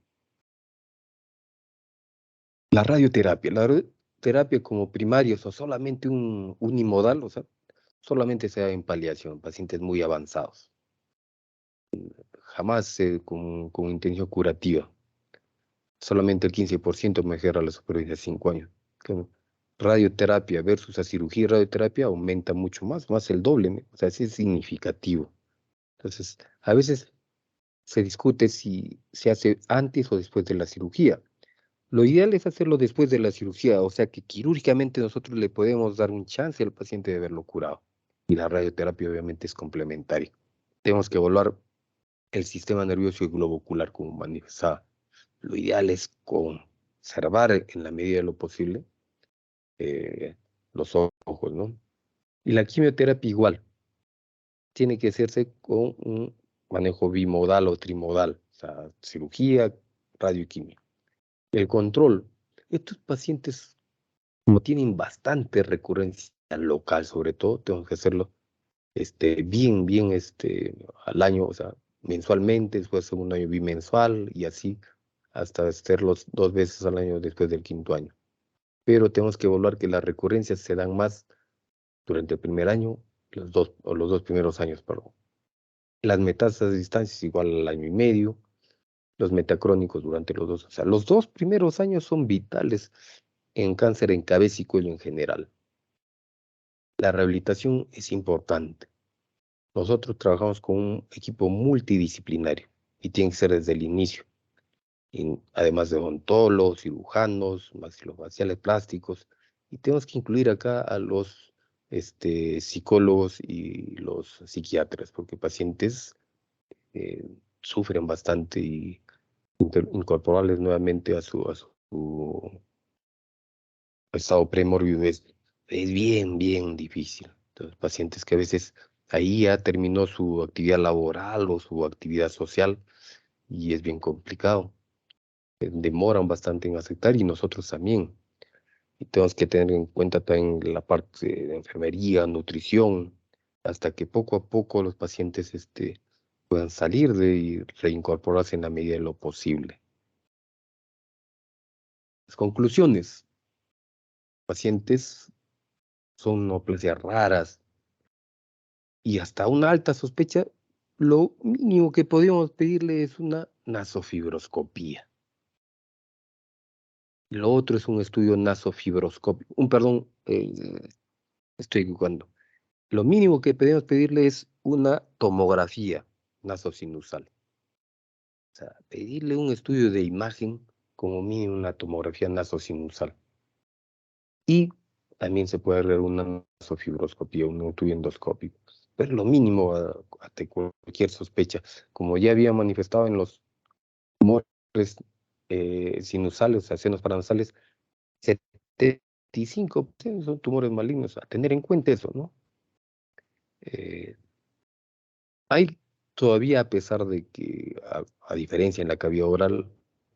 la radioterapia. La radioterapia como primaria, o sea, solamente un unimodal, o sea, solamente se da en paliación, pacientes muy avanzados. Jamás con intención curativa. Solamente el 15% mejora la supervivencia de 5 años. Claro, radioterapia versus a cirugía y radioterapia aumenta mucho más el doble, o sea, sí es significativo. Entonces, a veces se discute si se hace antes o después de la cirugía. Lo ideal es hacerlo después de la cirugía, o sea que quirúrgicamente nosotros le podemos dar un chance al paciente de verlo curado. Y la radioterapia obviamente es complementaria. Tenemos que evaluar el sistema nervioso y globo ocular como manifestaba. Lo ideal es conservar en la medida de lo posible los ojos, ¿no? Y la quimioterapia igual, tiene que hacerse con un manejo bimodal o trimodal, o sea, cirugía, radio y quimio. El control, estos pacientes, como tienen bastante recurrencia local, sobre todo, tenemos que hacerlo bien, al año, o sea, mensualmente, después de un año bimensual y así, hasta hacerlos 2 veces al año después del quinto año. Pero tenemos que evaluar que las recurrencias se dan más durante el primer año, los dos primeros años, perdón. Las metástasis de distancia igual al año y medio, los metacrónicos durante los dos, o sea, los 2 primeros años son vitales en cáncer en cabeza y cuello en general. La rehabilitación es importante. Nosotros trabajamos con un equipo multidisciplinario y tiene que ser desde el inicio. Además de odontólogos, cirujanos, maxilofaciales plásticos, y tenemos que incluir acá a los psicólogos y los psiquiatras, porque pacientes eh, sufren bastante y incorporarles nuevamente a su estado premórbido es bien difícil. Entonces, pacientes que a veces ahí ya terminó su actividad laboral o su actividad social y es bien complicado. Demoran bastante en aceptar y nosotros también. Y tenemos que tener en cuenta también la parte de enfermería, nutrición, hasta que poco a poco los pacientes puedan salir y reincorporarse en la medida de lo posible. Las conclusiones. Pacientes son neoplasias raras y hasta una alta sospecha, lo mínimo que podríamos pedirle es una nasofibroscopía. Lo otro es un estudio nasofibroscópico. Perdón, estoy equivocando. lo mínimo que podemos pedirle es una tomografía nasosinusal. O sea, pedirle un estudio de imagen, como mínimo una tomografía nasosinusal. Y también se puede hacer una nasofibroscopía, un tubo endoscópico. Pero lo mínimo ante cualquier sospecha, como ya había manifestado en los tumores sinusales, o sea, senos paranasales, 75% son tumores malignos, a tener en cuenta eso, ¿no? Hay todavía, a pesar de que, a diferencia en la cavidad oral,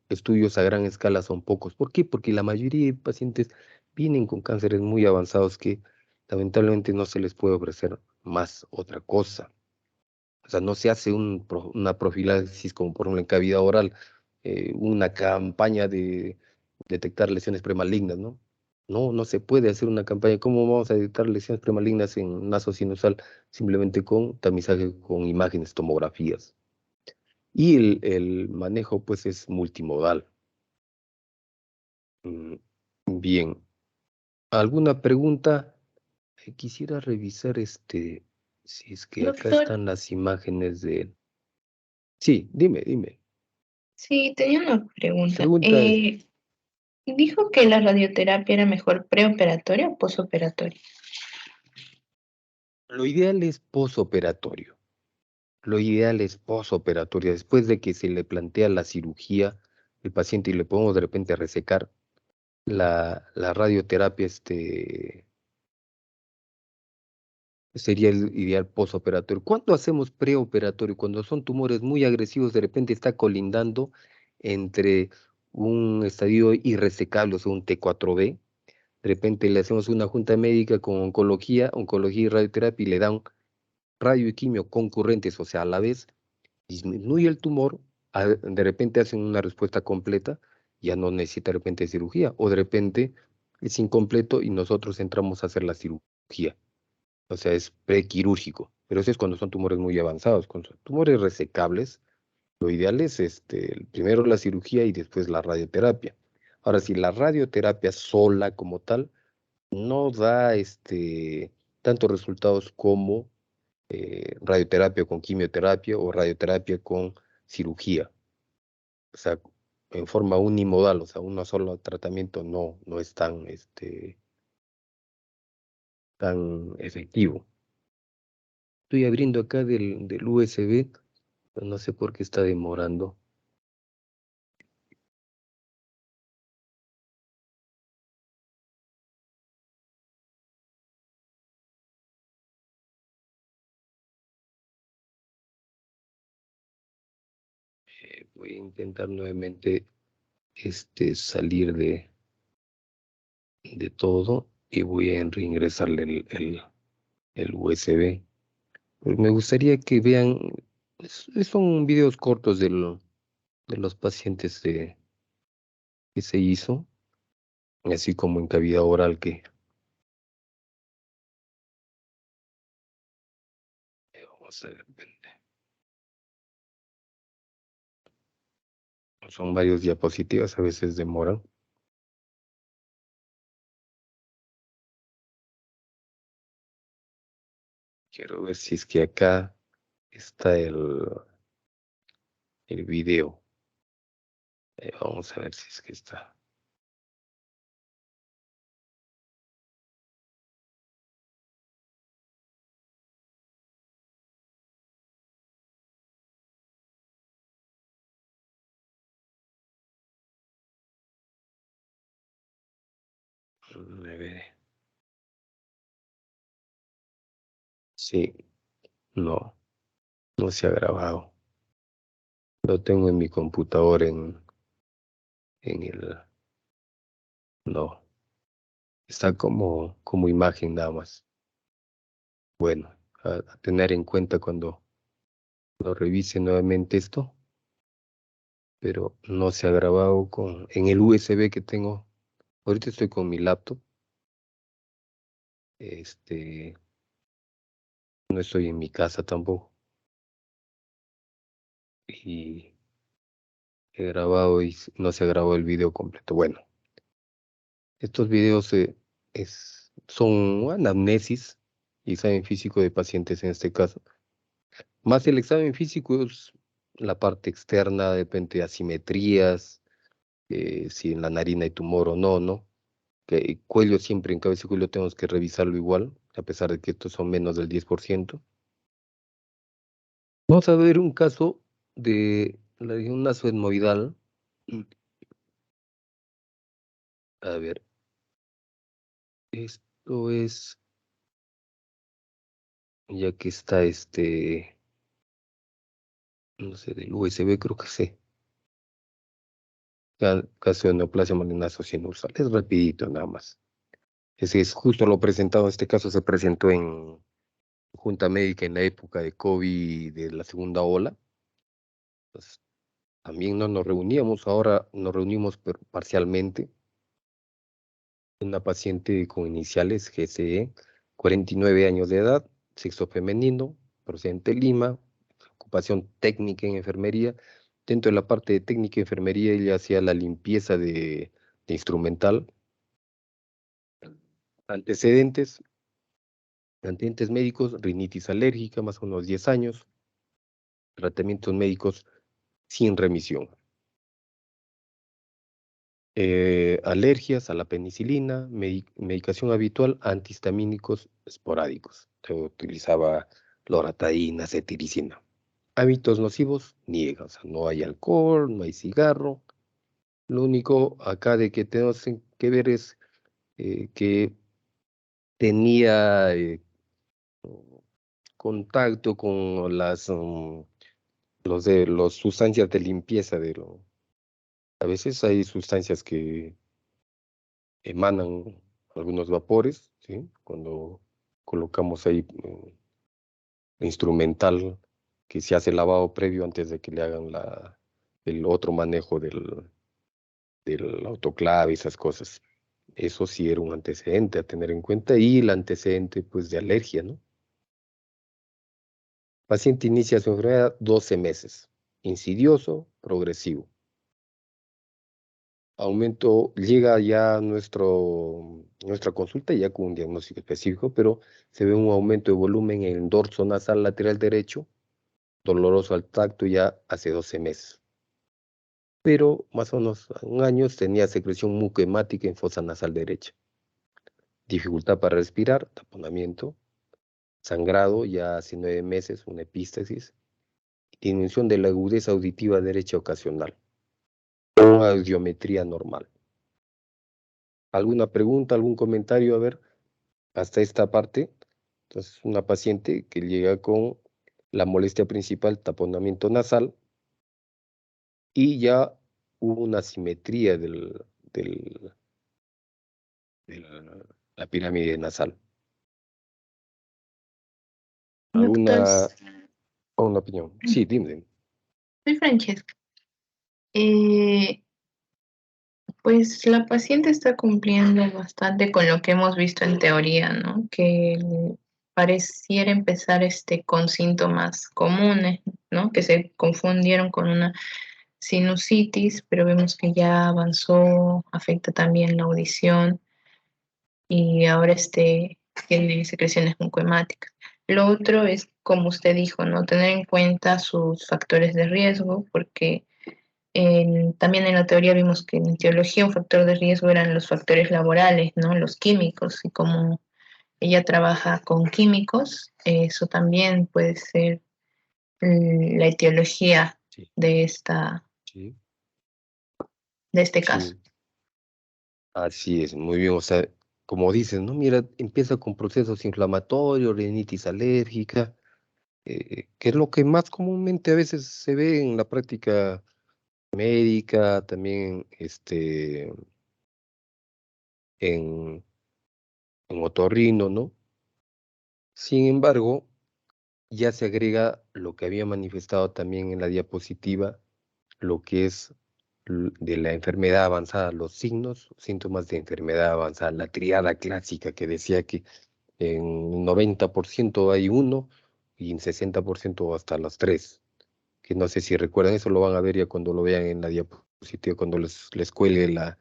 estudios a gran escala son pocos. ¿Por qué? Porque la mayoría de pacientes vienen con cánceres muy avanzados que lamentablemente no se les puede ofrecer más otra cosa. O sea, no se hace una profilaxis como por ejemplo en cavidad oral, una campaña de detectar lesiones premalignas, ¿no? No, no se puede hacer una campaña. ¿Cómo vamos a detectar lesiones premalignas en naso sinusal? Simplemente con tamizaje con imágenes, tomografías. Y el manejo, pues, es multimodal. Mm, Bien. ¿Alguna pregunta? Quisiera revisar si es que acá Doctor, están las imágenes de... Sí, dime. sí, tenía una pregunta. Pregunta es, Dijo que la radioterapia era mejor preoperatoria o posoperatoria. lo ideal es posoperatorio. Lo ideal es posoperatorio. Después de que se le plantea la cirugía, el paciente y le podemos de repente resecar la radioterapia, sería el ideal posoperatorio. ¿Cuándo hacemos preoperatorio? Cuando son tumores muy agresivos, de repente está colindando entre un estadio irresecable, o sea, un T4B. De repente le hacemos una junta médica con oncología y radioterapia y le dan radio y quimio concurrentes, o sea, a la vez, disminuye el tumor, de repente hacen una respuesta completa, ya no necesita de repente cirugía, o de repente es incompleto y nosotros entramos a hacer la cirugía. O sea, es prequirúrgico, pero eso es cuando son tumores muy avanzados. Cuando son tumores resecables, lo ideal es primero la cirugía y después la radioterapia. Ahora, si la radioterapia sola como tal no da tantos resultados como radioterapia con quimioterapia o radioterapia con cirugía. O sea, en forma unimodal, o sea, un solo tratamiento no es tan efectivo. Estoy abriendo acá del USB, pero no sé por qué está demorando. Voy a intentar nuevamente salir de todo y voy a reingresarle el USB. Pues me gustaría que vean, son videos cortos de los pacientes que se hizo, así como en cavidad oral vamos a ver, son varios diapositivas, a veces demoran. Quiero ver si es que acá está el video. Vamos a ver si es que está. A ver. Sí, no, no se ha grabado. Lo tengo en mi computador en el... No, está como imagen nada más. Bueno, a tener en cuenta cuando lo revise nuevamente esto, pero no se ha grabado en el USB que tengo. Ahorita estoy con mi laptop. No estoy en mi casa tampoco. Y he grabado y no se ha grabado el video completo. Bueno, estos videos son anamnesis examen físico de pacientes en este caso. Más el examen físico es la parte externa, depende de asimetrías, si en la narina hay tumor o no, ¿no? Que el cuello siempre, en cabeza y cuello tenemos que revisarlo igual, a pesar de que estos son menos del 10%. Vamos a ver un caso de la región etmoidal. A ver, esto es, ya que está no sé, del USB creo que sí. Caso de neoplasia malignosa sinusal. Es rapidito nada más. Ese es justo lo presentado, este caso se presentó en Junta Médica en la época de COVID de la segunda ola. Pues, también no nos reuníamos, ahora nos reunimos pero parcialmente. Una paciente con iniciales GCE, 49 años de edad, sexo femenino, procedente de Lima, ocupación técnica en enfermería. Dentro de la parte de técnica en enfermería, ella hacía la limpieza de instrumental. Antecedentes, antecedentes médicos, rinitis alérgica, más o menos 10 años, tratamientos médicos sin remisión. Alergias a la penicilina, medicación habitual, antihistamínicos esporádicos. Se utilizaba loratadina, cetiricina. Hábitos nocivos, niega, o sea, no hay alcohol, no hay cigarro. Lo único acá de que tenemos que ver es que tenía contacto con los sustancias de limpieza a veces hay sustancias que emanan algunos vapores, ¿sí? Cuando colocamos ahí instrumental que se hace lavado previo antes de que le hagan el otro manejo del autoclave y esas cosas. Eso sí era un antecedente a tener en cuenta y el antecedente pues de alergia, ¿no? Paciente inicia su enfermedad 12 meses, insidioso, progresivo. Llega ya nuestra consulta ya con un diagnóstico específico, pero se ve un aumento de volumen en el dorso nasal lateral derecho, doloroso al tacto ya hace 12 meses. Pero más o menos a un año tenía secreción mucohemática en fosa nasal derecha. Dificultad para respirar, taponamiento, sangrado ya hace 9 meses, una epístasis, disminución de la agudeza auditiva derecha ocasional, con audiometría normal. ¿Alguna pregunta, algún comentario? A ver, hasta esta parte. Entonces, una paciente que llega con la molestia principal, taponamiento nasal, y ya hubo una simetría de la pirámide nasal. Doctor, ¿Alguna opinión? Sí, dime. soy Francesca. Eh, pues la paciente está cumpliendo bastante con lo que hemos visto en teoría, ¿no? Que pareciera empezar con síntomas comunes, ¿no? Que se confundieron con una sinusitis, pero vemos que ya avanzó, afecta también la audición y ahora tiene secreciones mucohemáticas. Lo otro es, como usted dijo, ¿no? Tener en cuenta sus factores de riesgo, porque también en la teoría vimos que en etiología un factor de riesgo eran los factores laborales, ¿no? Los químicos, y como ella trabaja con químicos, eso también puede ser la etiología Sí, de esta, sí, de este caso. sí. Así es, muy bien. O sea, como dices, ¿no? Mira, empieza con procesos inflamatorios, rinitis alérgica, que es lo que más comúnmente a veces se ve en la práctica médica, también en, en otorrino, ¿no? Sin embargo, ya se agrega lo que había manifestado también en la diapositiva, lo que es de la enfermedad avanzada, los signos, síntomas de enfermedad avanzada, la triada clásica que decía que en 90% hay uno y en 60% hasta los tres, que no sé si recuerdan, eso lo van a ver ya cuando lo vean en la diapositiva, cuando les cuelgue la,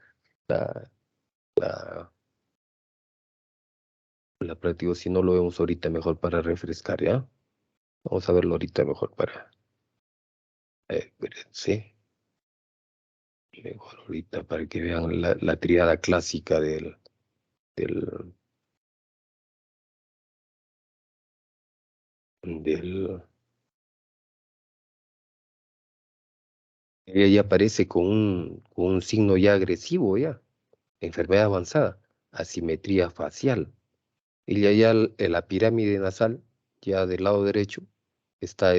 La práctica, si no lo vemos ahorita, mejor para refrescar, ¿ya? Vamos a verlo ahorita mejor para... espérense. Mejor ahorita para que vean la triada clásica del, del... Ella ya aparece con un signo ya agresivo, ya. Enfermedad avanzada. Asimetría facial. Ella ya en la pirámide nasal, ya del lado derecho, está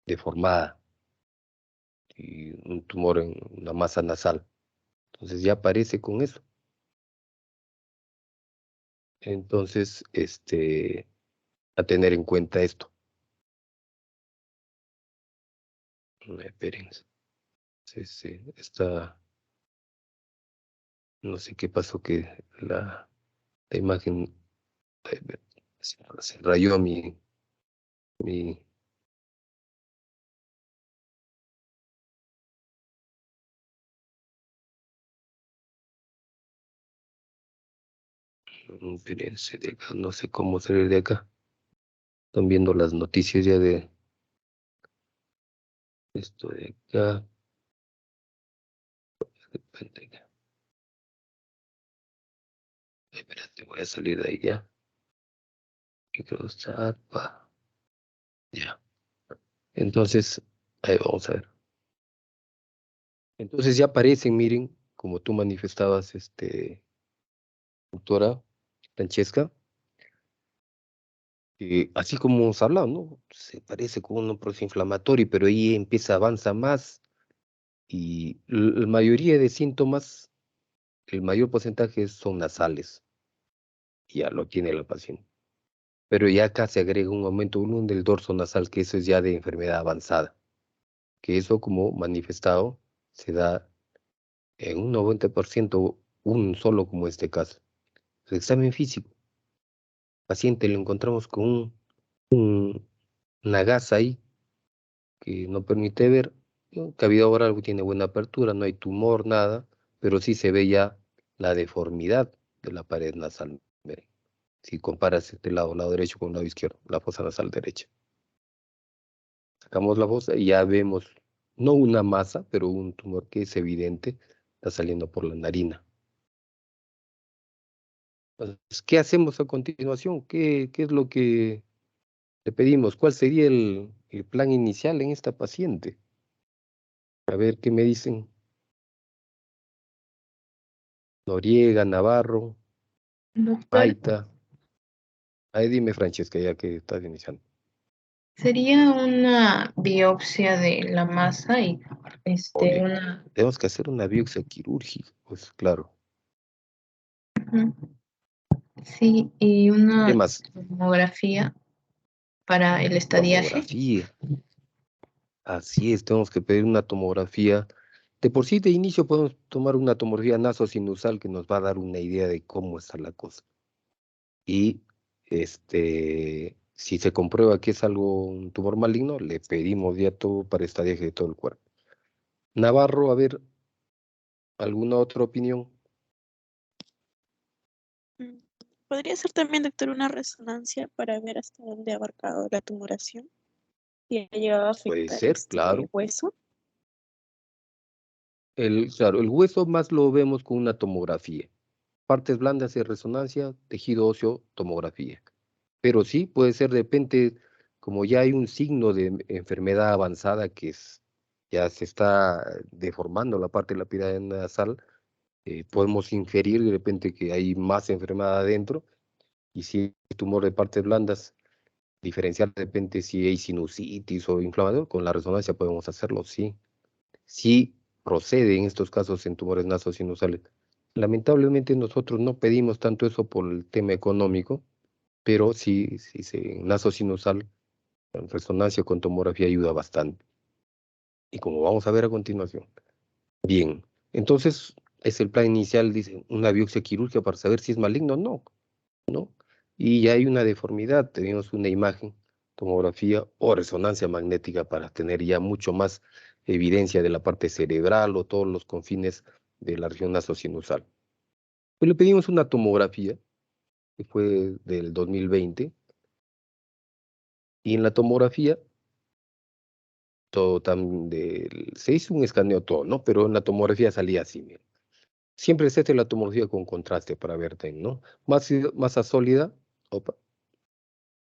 deformada y un tumor en la masa nasal. Entonces ya aparece con eso. Entonces, a tener en cuenta esto. Esperen. Sí, sí, no sé qué pasó que la imagen eh, se rayó mi, espérense de acá, no sé cómo salir de acá. Están viendo las noticias ya de esto de acá. Espérate, espérate, voy a salir de ahí ya. Microsoft, ya. Entonces, ahí vamos a ver. Entonces ya aparecen, miren, como tú manifestabas, doctora Francesca, así como hemos hablado, ¿no? Se parece con un proceso inflamatorio, pero ahí empieza, avanza más y la mayoría de síntomas, el mayor porcentaje son nasales, y ya lo tiene la paciente. Pero ya acá se agrega un aumento de volumen del dorso nasal, que eso es ya de enfermedad avanzada, que eso como manifestado se da en un 90%, un solo como este caso. El examen físico, paciente lo encontramos con una gasa ahí que no permite ver, ¿no? Cavidad oral tiene buena apertura, no hay tumor, nada, pero sí se ve ya la deformidad de la pared nasal. Miren, si comparas este lado derecho con el lado izquierdo, la fosa nasal derecha. Sacamos la fosa y ya vemos, no una masa, pero un tumor que es evidente, está saliendo por la narina. Entonces, ¿qué hacemos a continuación? ¿Qué es lo que le pedimos? ¿Cuál sería el plan inicial en esta paciente? A ver qué me dicen. Noriega, Navarro, Doctor, Maita. Ahí dime, Francesca, ya que estás iniciando. sería una biopsia de la masa y Obvio. una, Tenemos que hacer una biopsia quirúrgica, pues claro. ujú, sí, y ¿Qué una más? tomografía para el estadiaje. Tomografía. Así es, tenemos que pedir una tomografía. De por sí, de inicio podemos tomar una tomografía nasosinusal que nos va a dar una idea de cómo está la cosa. Y si se comprueba que es algo, un tumor maligno, le pedimos ya todo para estadiaje de todo el cuerpo. Navarro, a ver, ¿alguna otra opinión? Mm, Podría ser también, doctor, una resonancia para ver hasta dónde ha abarcado la tumoración, si ha llegado a Puede afectar ser, este claro. hueso. Claro, el hueso más lo vemos con una tomografía. Partes blandas de resonancia, tejido óseo, tomografía. Pero sí, puede ser de repente, como ya hay un signo de enfermedad avanzada ya se está deformando la parte de la pirámide nasal, podemos inferir de repente que hay más enfermedad adentro, y si hay tumor de partes blandas, diferenciar de repente si hay sinusitis o inflamador, con la resonancia podemos hacerlo, sí. Sí procede en estos casos en tumores nasosinusales. Lamentablemente nosotros no pedimos tanto eso por el tema económico, pero sí, en nasosinusal, en resonancia con tomografía ayuda bastante. Y como vamos a ver a continuación. Bien, entonces es el plan inicial, dice, una biopsia quirúrgica para saber si es maligno o no, ¿no? Y ya hay una deformidad, tenemos una imagen, tomografía o resonancia magnética para tener ya mucho más evidencia de la parte cerebral o todos los confines de la región nasosinusal. Pues le pedimos una tomografía que fue del 2020. Y en la tomografía, todo se hizo un escaneo todo, ¿no? Pero en la tomografía salía así, mira. Siempre se hace la tomografía con contraste para ver TEN, ¿no? Masa sólida, opa,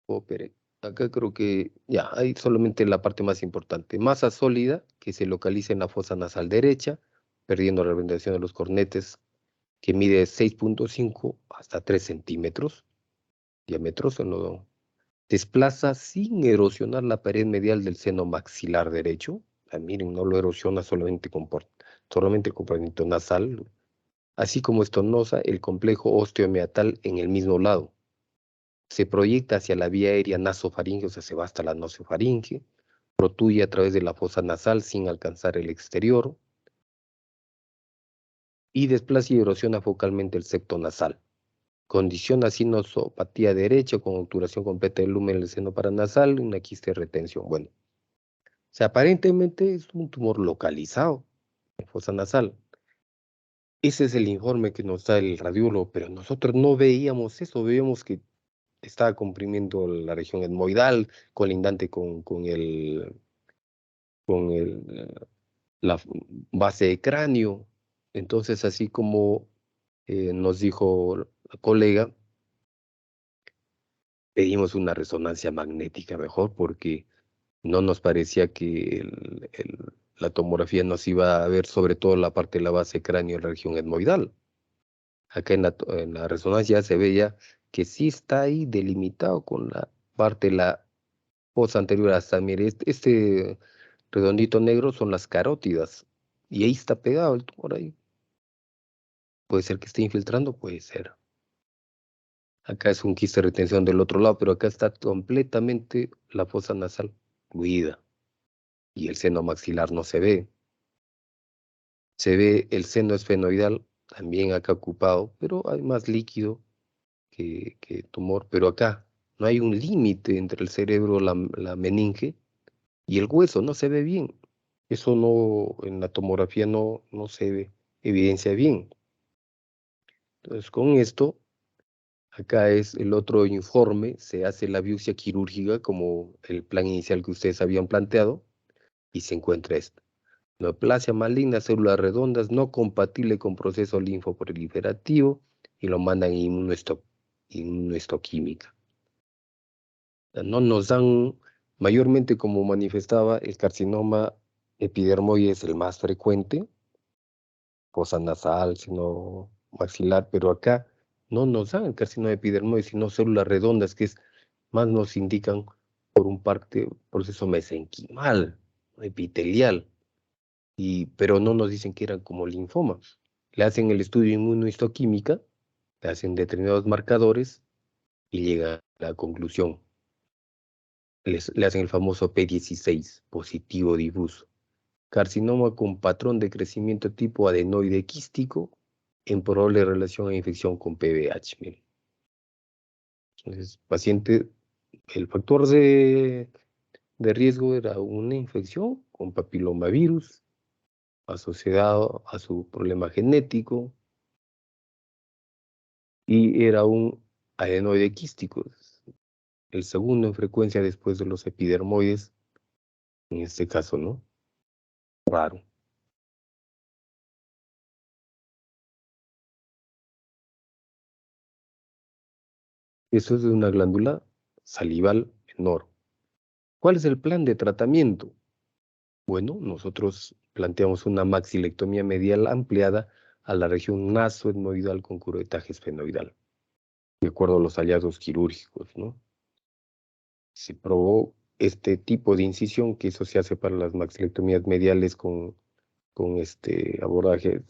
espere, acá creo que ya, hay solamente la parte más importante. Masa sólida que se localiza en la fosa nasal derecha, perdiendo la representación de los cornetes, que mide 6.5 hasta 3 centímetros diámetros, desplaza sin erosionar la pared medial del seno maxilar derecho. Ah, miren, no lo erosiona solamente comportamiento nasal, así como estonosa el complejo osteomiatal en el mismo lado. Se proyecta hacia la vía aérea nasofaringe, o sea, se va hasta la nasofaringe, protruye a través de la fosa nasal sin alcanzar el exterior y desplaza y erosiona focalmente el septo nasal. Condiciona sinusopatía derecha con obturación completa del lumen del seno paranasal y una quiste de retención. Bueno, o sea, aparentemente es un tumor localizado en fosa nasal. Ese es el informe que nos da el radiólogo, pero nosotros no veíamos eso, veíamos que estaba comprimiendo la región etmoidal, colindante la base de cráneo. Entonces, así como nos dijo la colega, pedimos una resonancia magnética mejor porque no nos parecía que la tomografía nos iba a ver sobre todo la parte de la base de cráneo en la región etmoidal. Acá en la resonancia se veía que sí está ahí delimitado con la parte de la fosa anterior hasta, mire, este redondito negro son las carótidas y ahí está pegado el tumor ahí. Puede ser que esté infiltrando, puede ser. Acá es un quiste de retención del otro lado, pero acá está completamente la fosa nasal huida y el seno maxilar no se ve. Se ve el seno esfenoidal también acá ocupado, pero hay más líquido que tumor. Pero acá no hay un límite entre el cerebro, la meninge y el hueso, no se ve bien. Eso no, en la tomografía no se ve, evidencia bien. Entonces, con esto, acá es el otro informe, se hace la biopsia quirúrgica como el plan inicial que ustedes habían planteado y se encuentra esto. Neoplasia maligna, células redondas, no compatible con proceso linfoproliferativo y lo mandan en inmunohistoquímica. No nos dan, mayormente como manifestaba, el carcinoma epidermoide es el más frecuente, fosa nasal, sino maxilar, pero acá no nos dan el carcinoma epidermoide, sino células redondas, que es más nos indican por un proceso mesenquimal, epitelial. Pero no nos dicen que eran como linfoma. Le hacen el estudio inmunohistoquímica, le hacen determinados marcadores y llega a la conclusión. Le hacen el famoso P16, positivo difuso. Carcinoma con patrón de crecimiento tipo adenoide quístico en probable relación a infección con PBH. Miren. Entonces, paciente, el factor de riesgo era una infección con papilomavirus asociado a su problema genético y era un adenoide quístico, el segundo en frecuencia después de los epidermoides, en este caso, ¿no? Raro. Eso es de una glándula salival menor. ¿Cuál es el plan de tratamiento? Bueno, nosotros planteamos una maxilectomía medial ampliada a la región nasoetmoidal con curetaje esfenoidal, de acuerdo a los hallazgos quirúrgicos, ¿no? Se probó este tipo de incisión, que eso se hace para las maxilectomías mediales con este abordaje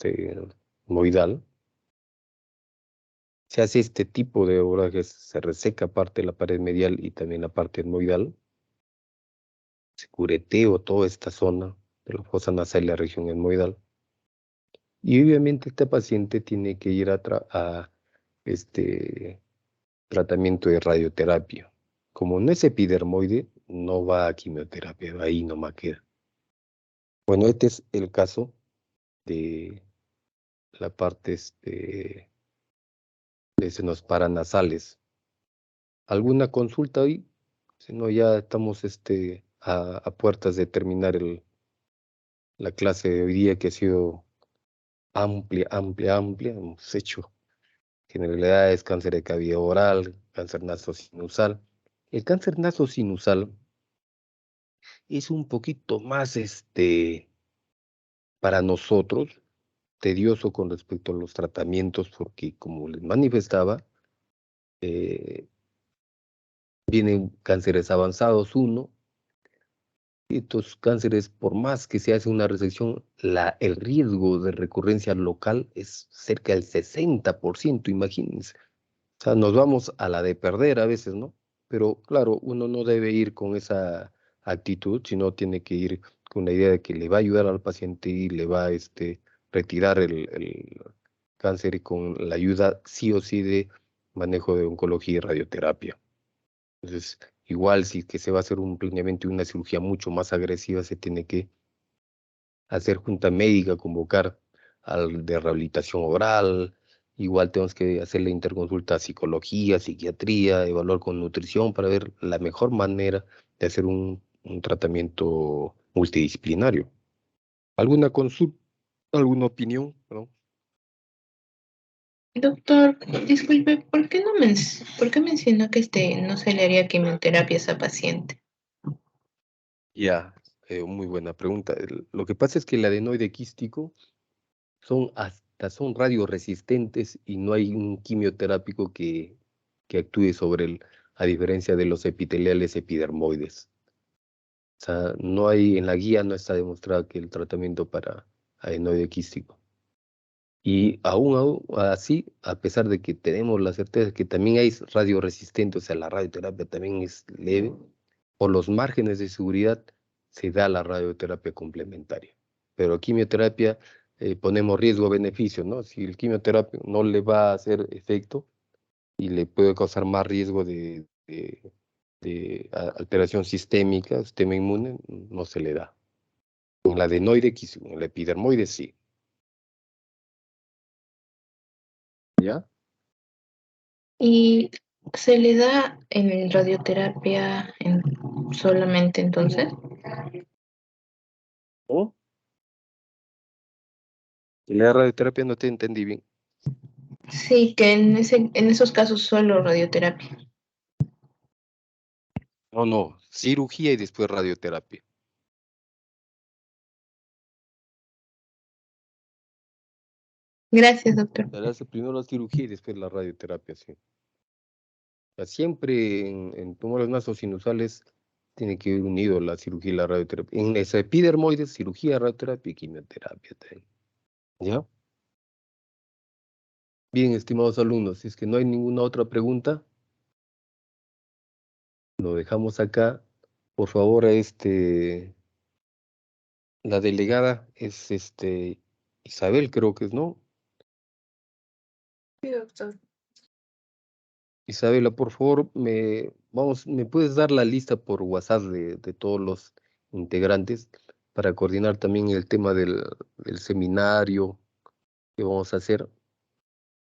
etmoidal. Se hace este tipo de abordajes, se reseca parte de la pared medial y también la parte etmoidal. Se cureteo toda esta zona de la fosa nasal y la región etmoidal. Y obviamente este paciente tiene que ir a este tratamiento de radioterapia. Como no es epidermoide, no va a quimioterapia, ahí nomás queda. Bueno, este es el caso de la parte de senos paranasales. ¿Alguna consulta hoy? Si no, ya estamos a puertas de terminar la clase de hoy día, que ha sido amplia. Hemos hecho generalidades, cáncer de cavidad oral, cáncer nasosinusal. El cáncer nasosinusal es un poquito más para nosotros tedioso con respecto a los tratamientos, porque como les manifestaba, vienen cánceres avanzados uno, y estos cánceres, por más que se hace una resección, el riesgo de recurrencia local es cerca del 60%, imagínense. O sea, nos vamos a la de perder a veces, ¿no? Pero claro, uno no debe ir con esa actitud, sino tiene que ir con la idea de que le va a ayudar al paciente y le va a retirar el cáncer, y con la ayuda sí o sí de manejo de oncología y radioterapia. Entonces, igual si que se va a hacer un planeamiento y una cirugía mucho más agresiva, se tiene que hacer junta médica, convocar al de rehabilitación oral. Igual tenemos que hacer la interconsulta a psicología, psiquiatría, evaluar con nutrición para ver la mejor manera de hacer un tratamiento multidisciplinario. ¿Alguna consulta, alguna opinión? ¿No? Doctor, disculpe, ¿por qué menciona que no se le haría quimioterapia a esa paciente? Ya, muy buena pregunta. Lo que pasa es que el adenoide quístico son radioresistentes y no hay un quimioterápico que actúe sobre él, a diferencia de los epiteliales epidermoides. O sea, no hay, en la guía no está demostrado que el tratamiento para adenoide quístico. Y aún así, a pesar de que tenemos la certeza de que también hay radioresistentes, o sea, la radioterapia también es leve, por los márgenes de seguridad se da la radioterapia complementaria. Pero quimioterapia, ponemos riesgo-beneficio, ¿no? Si el quimioterapia no le va a hacer efecto y le puede causar más riesgo de alteración sistémica, sistema inmune, no se le da. En la adenoide, en la epidermoide, sí. ¿Ya? ¿Y se le da en radioterapia solamente entonces? ¿No? En la radioterapia no te entendí bien. Sí, que en esos casos solo radioterapia. No, cirugía y después radioterapia. Gracias, doctor. Se hace primero la cirugía y después la radioterapia, sí. O sea, siempre en tumores nasosinusales tiene que ir unido la cirugía y la radioterapia. En esa epidermoides, cirugía, radioterapia y quimioterapia también. ¿Ya? Bien, estimados alumnos, si es que no hay ninguna otra pregunta, lo dejamos acá. Por favor, la delegada es Isabel, creo que es, ¿no? Sí, doctor. Isabela, por favor, ¿me puedes dar la lista por WhatsApp de todos los integrantes para coordinar también el tema del seminario que vamos a hacer?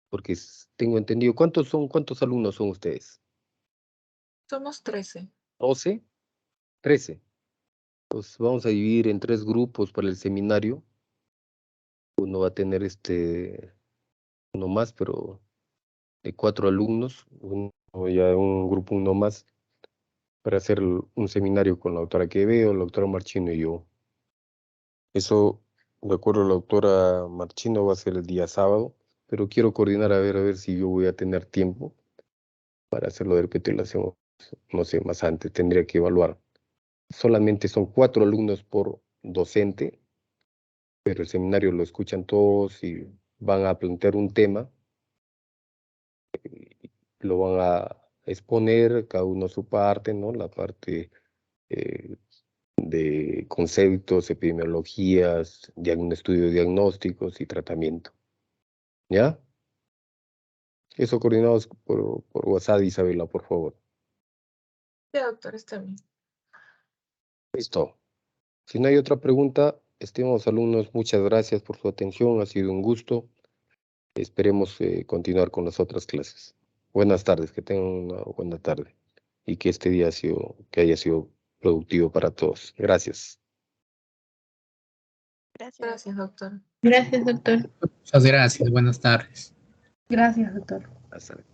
Porque tengo entendido, cuántos alumnos son ustedes? Somos 13. ¿12? 13. Pues vamos a dividir en 3 grupos para el seminario. Uno va a tener uno más, pero de 4 alumnos, un grupo uno más, para hacer un seminario con la doctora Quevedo, la doctora Marchino y yo. Eso, de acuerdo a la doctora Marchino, va a ser el día sábado, pero quiero coordinar a ver si yo voy a tener tiempo para hacerlo. De repente lo hacemos, no sé, más antes, tendría que evaluar. Solamente son 4 alumnos por docente, pero el seminario lo escuchan todos y van a plantear un tema, lo van a exponer, cada uno su parte, ¿no? La parte eh, de conceptos, epidemiologías, un estudio de diagnósticos y tratamiento. ¿Ya? Eso coordinados por WhatsApp, Isabela, por favor. Sí, doctor, está bien. Listo. Si no hay otra pregunta, estimados alumnos, muchas gracias por su atención. Ha sido un gusto. Esperemos continuar con las otras clases. Buenas tardes, que tengan una buena tarde y que este día haya sido productivo para todos. Gracias. Gracias. Gracias, doctor. Gracias, doctor. Muchas gracias. Buenas tardes. Gracias, doctor. Hasta luego.